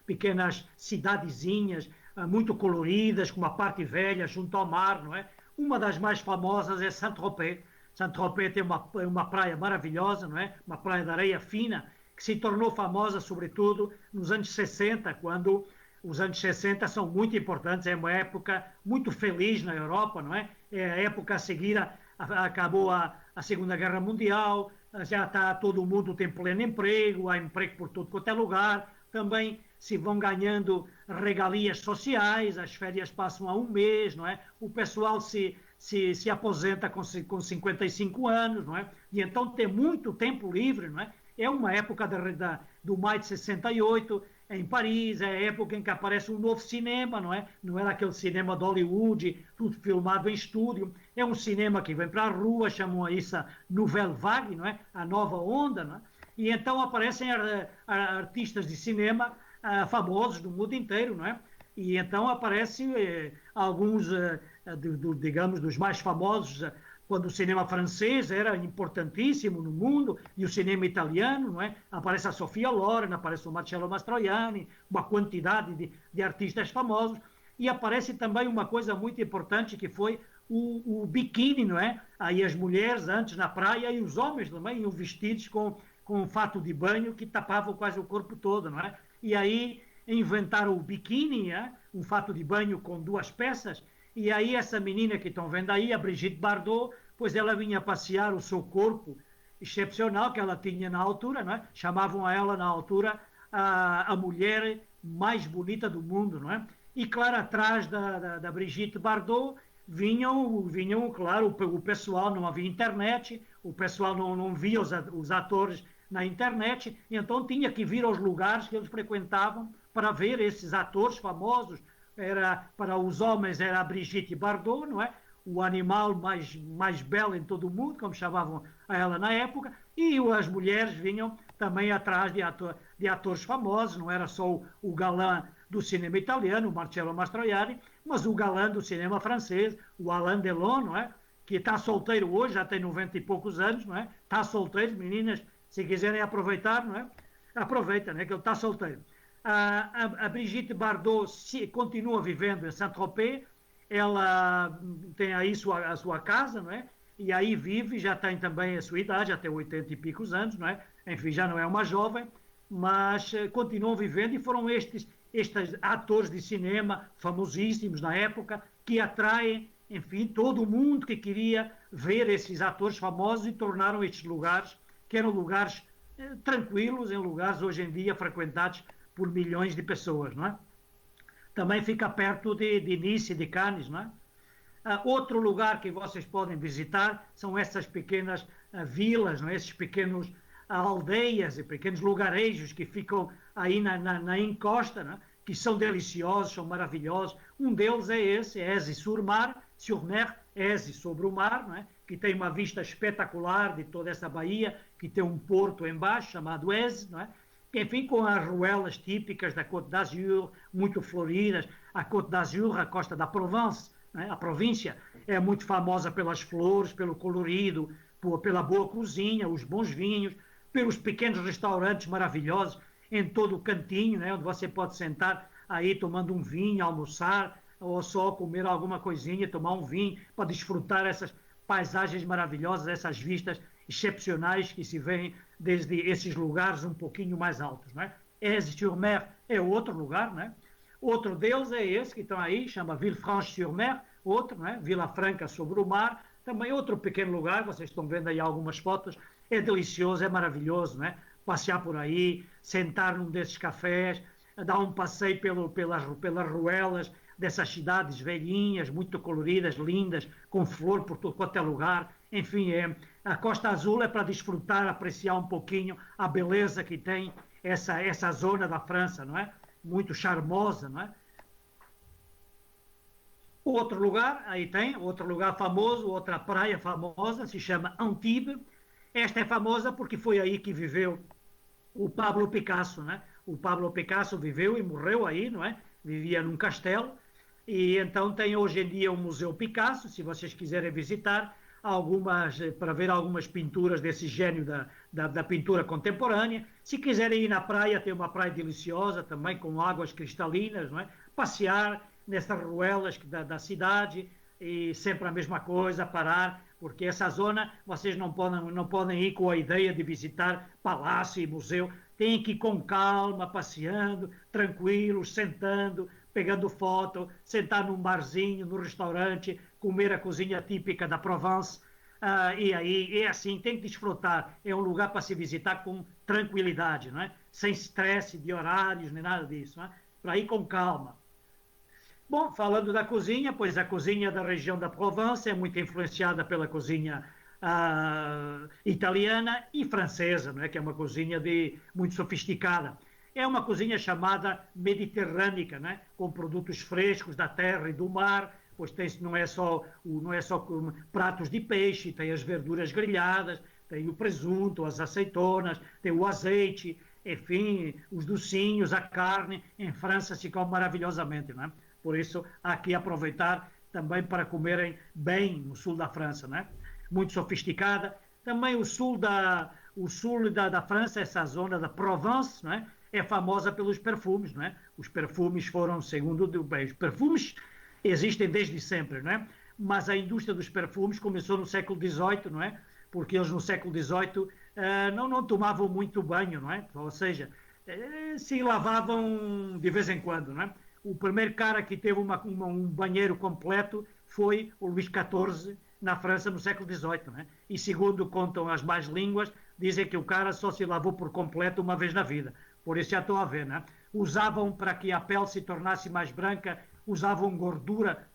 pequenas cidadezinhas, muito coloridas, com uma parte velha, junto ao mar, não é? Uma das mais famosas é Saint-Tropez. Saint-Tropez tem uma praia maravilhosa, não é? Uma praia de areia fina, que se tornou famosa, sobretudo, nos anos 60, quando os anos 60 são muito importantes, é uma época muito feliz na Europa, não é? É a época a seguir, acabou a Segunda Guerra Mundial, já está todo mundo tem pleno emprego, há emprego por todo quanto é lugar, também se vão ganhando regalias sociais, as férias passam a um mês, não é? O pessoal se aposenta com 55 anos, não é? E então tem muito tempo livre, não é? É uma época do maio de 68, em Paris, é a época em que aparece um novo cinema, não é? Não era aquele cinema de Hollywood, tudo filmado em estúdio. É um cinema que vem para a rua, chamam isso a Nouvelle Vague, não é? A nova onda, não é? E então aparecem artistas de cinema famosos do mundo inteiro, não é? E então aparecem alguns, digamos, dos mais famosos, quando o cinema francês era importantíssimo no mundo, e o cinema italiano, não é? Aparece a Sofia Loren, aparece o Marcello Mastroianni, uma quantidade de artistas famosos, e aparece também uma coisa muito importante, que foi o biquíni, não é? Aí as mulheres antes na praia, e os homens também iam vestidos com um fato de banho que tapavam quase o corpo todo, não é? E aí inventaram o biquíni, um fato de banho com 2 peças. E aí essa menina que estão vendo aí, a Brigitte Bardot, pois ela vinha passear o seu corpo excepcional que ela tinha na altura, não é? Chamavam a ela na altura a mulher mais bonita do mundo, não é? E claro, atrás da Brigitte Bardot vinham, claro, o pessoal, não havia internet, o pessoal não via os atores na internet, então tinha que vir aos lugares que eles frequentavam para ver esses atores famosos. Para os homens era a Brigitte Bardot, não é? O animal mais belo em todo o mundo, como chamavam a ela na época, e as mulheres vinham também atrás de atores famosos, não era só o galã do cinema italiano, o Marcello Mastroianni, mas o galã do cinema francês, o Alain Delon, não é? Que está solteiro hoje, já tem 90 e poucos anos, não é? Está solteiro, meninas, se quiserem aproveitar, não é? Aproveita, né? Que ele está solteiro. A Brigitte Bardot continua vivendo em Saint-Tropez, ela tem aí a sua casa, não é? E aí vive, já tem também a sua idade, já tem 80 e picos anos, não é? Enfim, já não é uma jovem, mas continuam vivendo, e foram estes atores de cinema famosíssimos na época que atraem, enfim, todo mundo que queria ver esses atores famosos, e tornaram estes lugares, que eram lugares tranquilos, em lugares hoje em dia frequentados por milhões de pessoas, não é? Também fica perto de Nice, de Cannes, não é? Outro lugar que vocês podem visitar são essas pequenas vilas, não é? Esses pequenos aldeias e pequenos lugarejos que ficam aí na encosta, não é? Que são deliciosos, são maravilhosos. Um deles é esse, Aise-sur-Mer, Aise sobre o mar, não é? Que tem uma vista espetacular de toda essa baía, que tem um porto embaixo chamado Aise, não é? Enfim, com as ruelas típicas da Côte d'Azur, muito floridas. A Côte d'Azur, a costa da Provence, né? A província, é muito famosa pelas flores, pelo colorido, pela boa cozinha, os bons vinhos, pelos pequenos restaurantes maravilhosos em todo o cantinho, né, onde você pode sentar aí tomando um vinho, almoçar, ou só comer alguma coisinha, tomar um vinho, para desfrutar essas paisagens maravilhosas, essas vistas excepcionais que se veem desde esses lugares um pouquinho mais altos, né? Aise-sur-Mer é outro lugar, né? Outro deles é esse que estão aí, chama Villefranche-sur-Mer, outro, né? Vila Franca sobre o mar, também outro pequeno lugar, vocês estão vendo aí algumas fotos, é delicioso, é maravilhoso, né? Passear por aí, sentar num desses cafés, dar um passeio pelas ruelas dessas cidades velhinhas, muito coloridas, lindas, com flor por todo quanto é lugar. Enfim, a Costa Azul é para desfrutar, apreciar um pouquinho a beleza que tem essa zona da França, não é? Muito charmosa, não é? Outro lugar, aí tem, outro lugar famoso, outra praia famosa, se chama Antibes. Esta é famosa porque foi aí que viveu o Pablo Picasso, né? O Pablo Picasso viveu e morreu aí, não é? Vivia num castelo, e então tem hoje em dia o Museu Picasso, se vocês quiserem visitar, para ver algumas pinturas desse gênio da pintura contemporânea. Se quiserem ir na praia, tem uma praia deliciosa também, com águas cristalinas, não é? Passear nessas ruelas da cidade, e sempre a mesma coisa, parar, porque essa zona vocês não podem ir com a ideia de visitar palácio e museu, tem que ir com calma, passeando, tranquilos, sentando, pegando foto, sentar num barzinho, no restaurante, comer a cozinha típica da Provence, e aí é assim, tem que desfrutar, é um lugar para se visitar com tranquilidade, não é? Sem estresse de horários, nem nada disso, não é? Para ir com calma. Bom, falando da cozinha, pois a cozinha da região da Provence é muito influenciada pela cozinha italiana e francesa, não é? Que é uma cozinha muito sofisticada. É uma cozinha chamada mediterrânica, né? Com produtos frescos da terra e do mar, pois não é só pratos de peixe, tem as verduras grelhadas, tem o presunto, as azeitonas, tem o azeite, enfim, os docinhos, a carne. Em França se come maravilhosamente, né? Por isso, aqui aproveitar também para comerem bem no sul da França, né? Muito sofisticada. Também o sul da França, essa zona da Provence, né? É famosa pelos perfumes, não é? Os perfumes foram, os perfumes existem desde sempre, não é? Mas a indústria dos perfumes começou no século XVIII, não é? Porque eles no século XVIII não tomavam muito banho, não é? Ou seja, se lavavam de vez em quando, não é? O primeiro cara que teve um banheiro completo foi o Luís XIV na França no século XVIII, não é? E segundo contam as más línguas, dizem que o cara só se lavou por completo uma vez na vida. Por isso já estou a ver, né? Usavam, para que a pele se tornasse mais branca, usavam gordura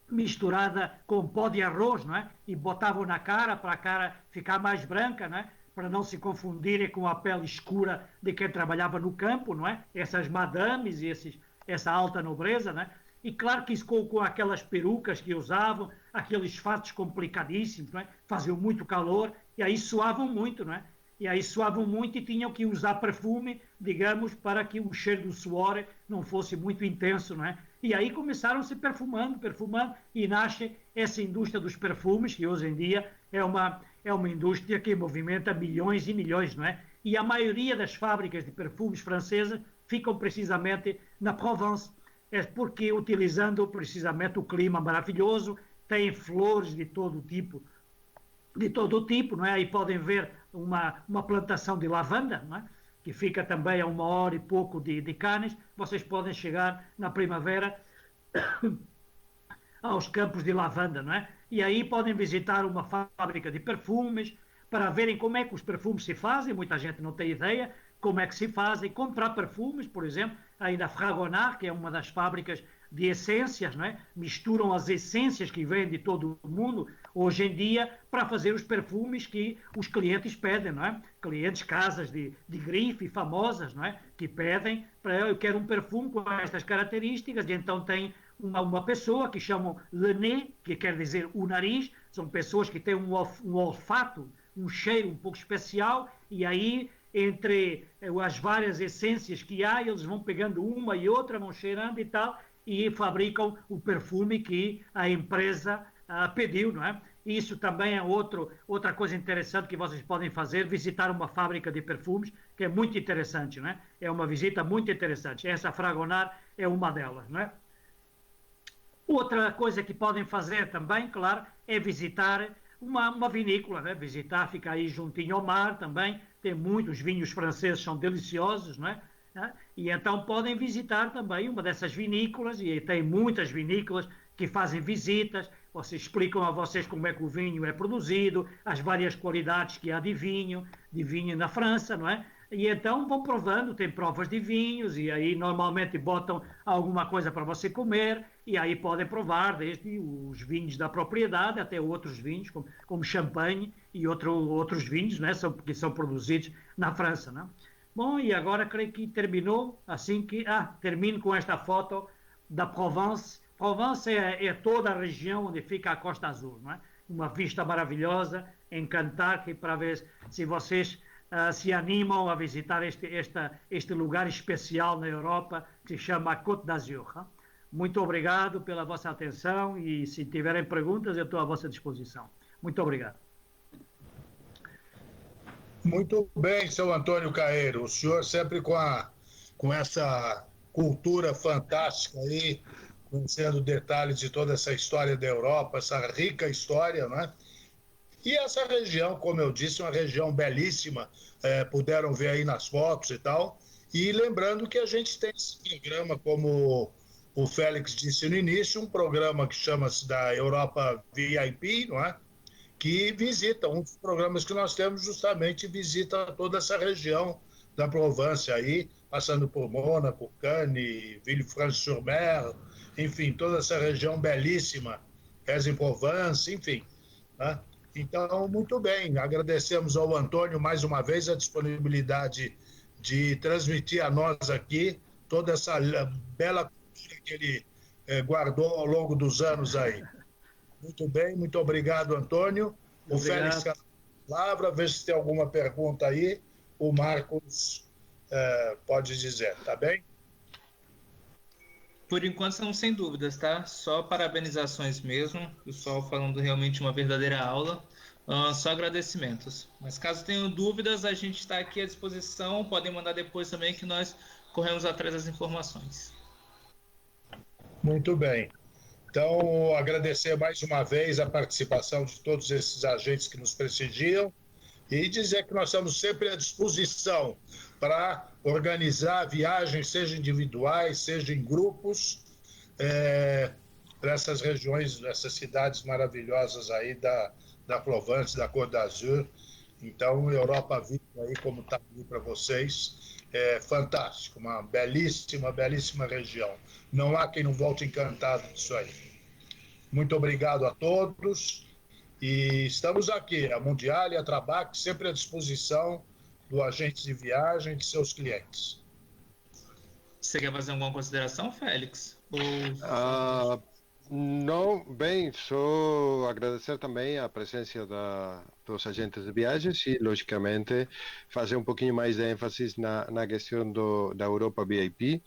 misturada com pó de arroz, não é? E botavam na cara, para a cara ficar mais branca, não é? Para não se confundirem com a pele escura de quem trabalhava no campo, não é? Essas madames e essa alta nobreza, não é? E claro que isso com aquelas perucas que usavam, aqueles fatos complicadíssimos, não é? Faziam muito calor e aí suavam muito, não é? E aí suavam muito e tinham que usar perfume, digamos, para que o cheiro do suor não fosse muito intenso, não é? E aí começaram-se perfumando, e nasce essa indústria dos perfumes, que hoje em dia é uma indústria que movimenta milhões e milhões, não é? E a maioria das fábricas de perfumes francesas ficam precisamente na Provence, porque utilizando precisamente o clima maravilhoso, tem flores de todo tipo, não é? Aí podem ver uma plantação de lavanda, não é? Que fica também a 1 hora e pouco de Cannes. Vocês podem chegar na primavera aos campos de lavanda, não é? E aí podem visitar uma fábrica de perfumes para verem como é que os perfumes se fazem. Muita gente não tem ideia como é que se fazem. Comprar perfumes, por exemplo, aí na Fragonard, que é uma das fábricas de essências, não é? Misturam as essências que vêm de todo o mundo hoje em dia para fazer os perfumes que os clientes pedem, não é? Clientes, casas de grife famosas, não é? Que pedem eu quero um perfume com estas características, e então tem uma pessoa que chamam le nez, que quer dizer o nariz. São pessoas que têm um olfato, um cheiro um pouco especial, e aí entre as várias essências que há, eles vão pegando uma e outra, vão cheirando e tal, e fabricam o perfume que a empresa pediu, não é? E isso também é outra coisa interessante que vocês podem fazer, visitar uma fábrica de perfumes, que é muito interessante, né? É uma visita muito interessante. Essa Fragonard é uma delas, né? Outra coisa que podem fazer também, claro, é visitar uma vinícola, né? Visitar, fica aí juntinho ao mar também, tem muitos vinhos franceses, são deliciosos, não é? E então podem visitar também uma dessas vinícolas, e tem muitas vinícolas que fazem visitas, vocês explicam a vocês como é que o vinho é produzido, as várias qualidades que há de vinho na França, não é? E então vão provando, tem provas de vinhos, e aí normalmente botam alguma coisa para você comer, e aí podem provar desde os vinhos da propriedade até outros vinhos, como champanhe e outros vinhos, né, que são produzidos na França. Né? Bom, e agora creio que terminou, assim que... termino com esta foto da Provence. Provence é toda a região onde fica a Costa Azul, não é? Uma vista maravilhosa, encantar, que para ver se vocês se animam a visitar este lugar especial na Europa, que se chama Côte d'Azur. Muito obrigado pela vossa atenção e se tiverem perguntas, eu estou à vossa disposição. Muito obrigado. Muito bem, seu Antônio Caeiro. O senhor sempre com essa cultura fantástica aí, conhecendo detalhes de toda essa história da Europa, essa rica história, né? E essa região, como eu disse, uma região belíssima, puderam ver aí nas fotos e tal. E lembrando que a gente tem esse programa, como o Félix disse no início, um programa que chama-se da Europa VIP, não é? Que visita, um dos programas que nós temos justamente visita toda essa região da Provence aí, passando por Mônaco, Cannes, Villefranche-sur-Mer, enfim, toda essa região belíssima, Aix-en-Provence, enfim, né? Então, muito bem, agradecemos ao Antônio mais uma vez a disponibilidade de transmitir a nós aqui toda essa bela cultura que ele guardou ao longo dos anos aí. Muito bem, muito obrigado, Antônio. O Félix quer a palavra, veja se tem alguma pergunta aí. O Marcos pode dizer, tá bem? Por enquanto são sem dúvidas, tá? Só parabenizações mesmo, o pessoal falando realmente uma verdadeira aula, só agradecimentos. Mas caso tenham dúvidas, a gente está aqui à disposição, podem mandar depois também que nós corremos atrás das informações. Muito bem. Então, agradecer mais uma vez a participação de todos esses agentes que nos prestigiam e dizer que nós estamos sempre à disposição para organizar viagens, seja individuais, seja em grupos, para essas regiões, essas cidades maravilhosas aí da Provence, da Côte d'Azur. Então, Europa VIP aí, como está aqui para vocês, é fantástico, uma belíssima, belíssima região. Não há quem não volte encantado disso aí. Muito obrigado a todos. E estamos aqui, a Mundial e a Trabac, sempre à disposição do agente de viagem e de seus clientes. Você quer fazer alguma consideração, Félix? Não, bem, só agradecer também a presença dos agentes de viagens e, logicamente, fazer um pouquinho mais de ênfase na questão da Europa VIP,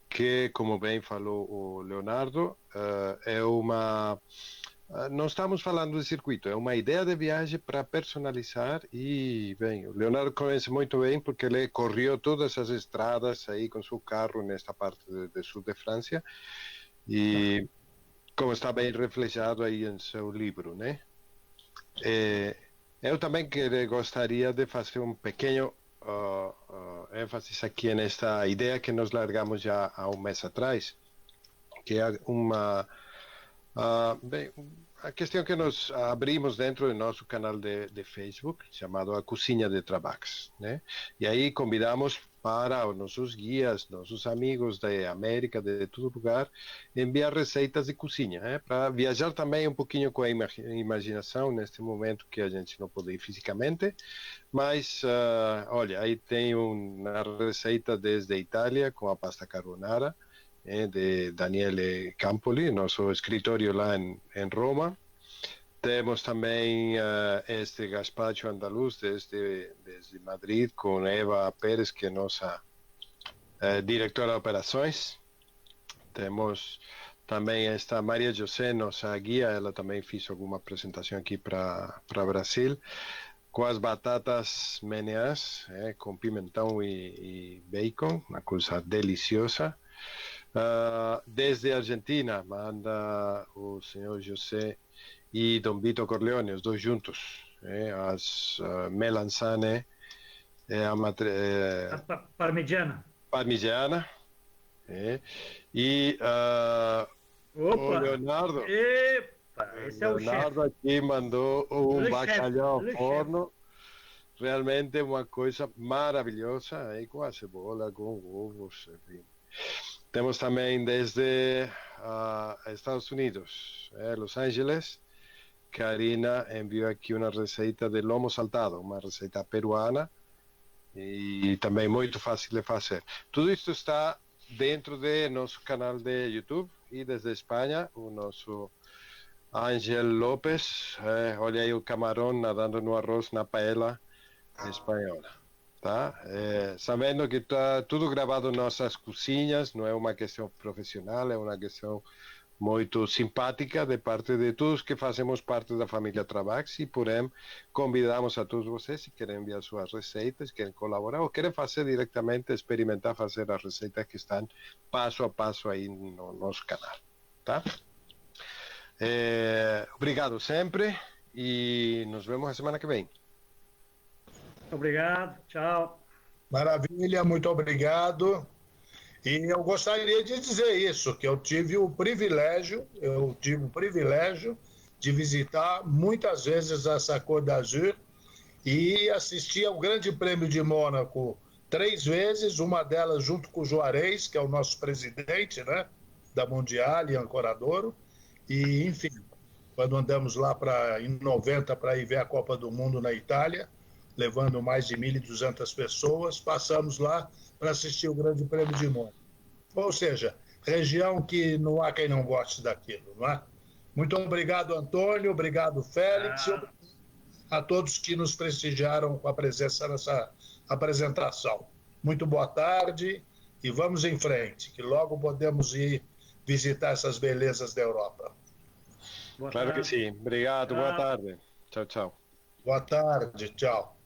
que, como bem falou o Leonardo, é uma... Não estamos falando de circuito, é uma ideia de viagem para personalizar e, bem, o Leonardo conhece muito bem porque ele correu todas as estradas aí com seu carro nesta parte do sul de França e, como está bem refletido aí em seu livro, né? Eu também gostaria de fazer um pequeno ênfase aqui nesta ideia que nós largamos já há um mês atrás, que é uma... bem, a questão que nós abrimos dentro do nosso canal de Facebook, chamado A Cozinha de Trabax, né? E aí convidamos para os nossos guias, nossos amigos da América, de todo lugar, enviar receitas de cozinha, né? Para viajar também um pouquinho com a imaginação neste momento que a gente não pode ir fisicamente, mas olha, aí tem uma receita desde a Itália com a pasta carbonara, de Daniele Campoli, nosso escritório lá em Roma. Temos também este gazpacho andaluz desde Madrid com Eva Pérez, que é nossa diretora de operações. Temos Também está Maria José, nossa guia, ela também fez alguma apresentação aqui para Brasil, com as batatas meneas, com pimentão e bacon, uma coisa deliciosa. Desde Argentina, manda o senhor José e Dom Vito Corleone, os dois juntos, as melanzane, Parmigiana. Parmigiana, e o Leonardo. Epa, esse é o Leonardo chefe. aqui mandou um bacalhau Le ao forno, realmente uma coisa maravilhosa, aí com a cebola, com ovos, enfim. Temos também desde Estados Unidos, Los Angeles, Karina enviou aqui uma receita de lomo saltado, uma receita peruana e também muito fácil de fazer. Tudo isso está dentro de nosso canal de YouTube e desde Espanha, o nosso Ángel Lopes, olha aí o camarão nadando no arroz na paella espanhola. Tá? Sabendo que está tudo gravado em nossas cozinhas, não é uma questão profissional, é uma questão muito simpática de parte de todos que fazemos parte da família Travax e, porém, convidamos a todos vocês, se querem enviar suas receitas, querem colaborar ou querem fazer diretamente, experimentar fazer as receitas que estão passo a passo aí no nosso canal. Tá? Obrigado sempre e nos vemos a semana que vem. Obrigado, tchau. Maravilha, muito obrigado. E eu gostaria de dizer isso, que eu tive o privilégio de visitar muitas vezes essa Côte d'Azur e assistir ao Grande Prêmio de Mônaco 3 vezes, uma delas junto com o Juarez, que é o nosso presidente, né, da Mondial e Ancoradouro. E, enfim, quando andamos lá em 90 para ir ver a Copa do Mundo na Itália, levando mais de 1.200 pessoas, passamos lá para assistir o Grande Prêmio de Mônaco. Ou seja, região que não há quem não goste daquilo, não é? Muito obrigado, Antônio, obrigado, Félix, e a todos que nos prestigiaram com a presença nessa apresentação. Muito boa tarde e vamos em frente, que logo podemos ir visitar essas belezas da Europa. Claro que sim. Obrigado, boa tarde. Tchau, tchau. Boa tarde, tchau.